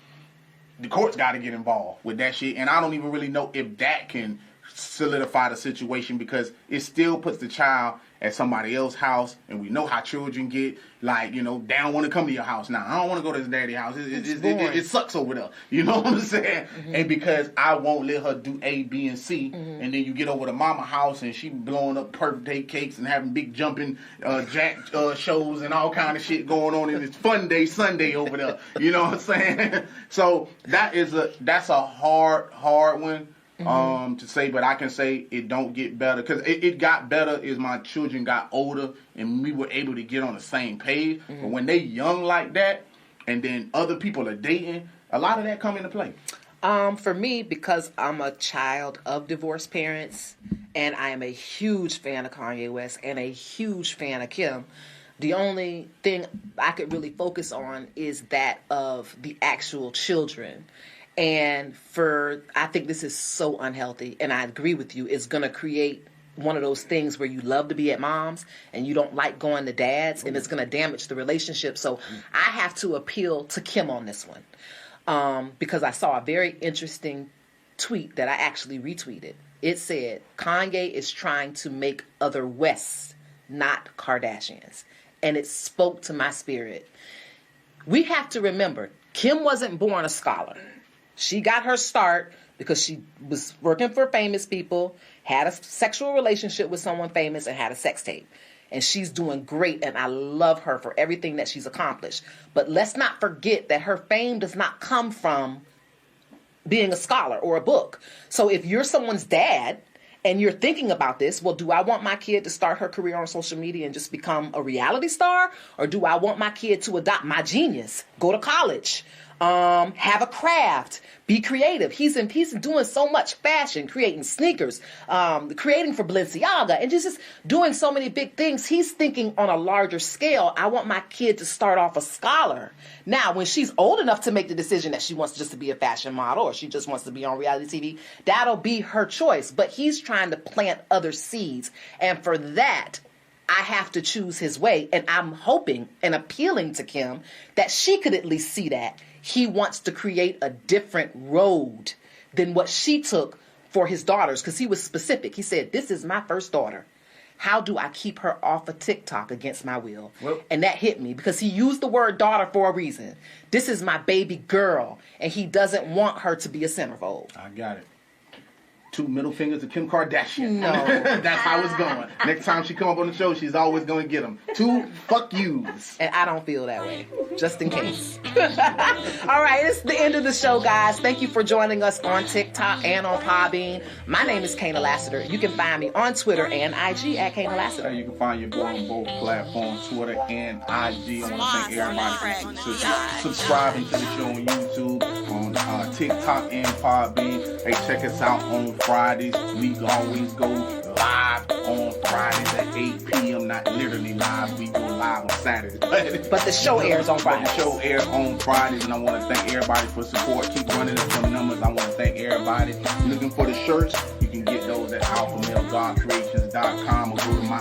the court's got to get involved with that shit. And I don't even really know if that can solidify the situation, because it still puts the child at somebody else's house, and we know how children get, like, they don't want to come to your house now. I don't want to go to his daddy's house. It sucks over there. You know what I'm saying? Mm-hmm. And because I won't let her do A, B, and C, mm-hmm. and then you get over to mama's house and she blowing up birthday cakes and having big jumping jack shows and all kind of shit going on in this fun day Sunday over there. You know what I'm saying? So that's a hard one. Mm-hmm. To say, but I can say it don't get better, because it got better as my children got older and we were able to get on the same page. Mm-hmm. But when they young like that, and then other people are dating, a lot of that come into play. For me, because I'm a child of divorced parents, and I am a huge fan of Kanye West and a huge fan of Kim, the only thing I could really focus on is that of the actual children. And I think this is so unhealthy, and I agree with you, it's going to create one of those things where you love to be at mom's and you don't like going to dad's, and it's going to damage the relationship. So I have to appeal to Kim on this one, because I saw a very interesting tweet that I actually retweeted. It said, Kanye is trying to make other Wests, not Kardashians. And it spoke to my spirit. We have to remember, Kim wasn't born a scholar. She got her start because she was working for famous people, had a sexual relationship with someone famous, and had a sex tape. And she's doing great, and I love her for everything that she's accomplished. But let's not forget that her fame does not come from being a scholar or a book. So if you're someone's dad and you're thinking about this, well, do I want my kid to start her career on social media and just become a reality star? Or do I want my kid to adopt my genius, go to college, Have a craft. Be creative. He's doing so much fashion, creating sneakers, creating for Balenciaga, and just doing so many big things. He's thinking on a larger scale. I want my kid to start off a scholar. Now, when she's old enough to make the decision that she wants just to be a fashion model or she just wants to be on reality TV, that'll be her choice. But he's trying to plant other seeds. And for that, I have to choose his way. And I'm hoping and appealing to Kim that she could at least see that. He wants to create a different road than what she took for his daughters, because he was specific. He said, this is my first daughter. How do I keep her off of TikTok against my will? Well, and that hit me because he used the word daughter for a reason. This is my baby girl, and he doesn't want her to be a centerfold. I got it. 2 middle fingers to Kim Kardashian. No. That's how it's going. Next time she come up on the show, she's always going to get them. 2 fuck yous. And I don't feel that way, just in case. All right, it's the end of the show, guys. Thank you for joining us on TikTok and on Podbean. My name is Kaynah Lassiter. You can find me on Twitter and IG at Kaynah Lassiter. You can find your boy on both platforms, Twitter and IG. I want to thank everybody for subscribing to the show on YouTube, on TikTok and Podbean. Hey, check us out on Fridays. We always go live on Fridays at 8 p.m. Not literally live. We go live on Saturdays. But the show airs on Fridays. The show airs on Fridays, and I want to thank everybody for support. Keep running us some numbers. I want to thank everybody. Looking for the shirts, you can get those at alphamalegodcreations.com or go to my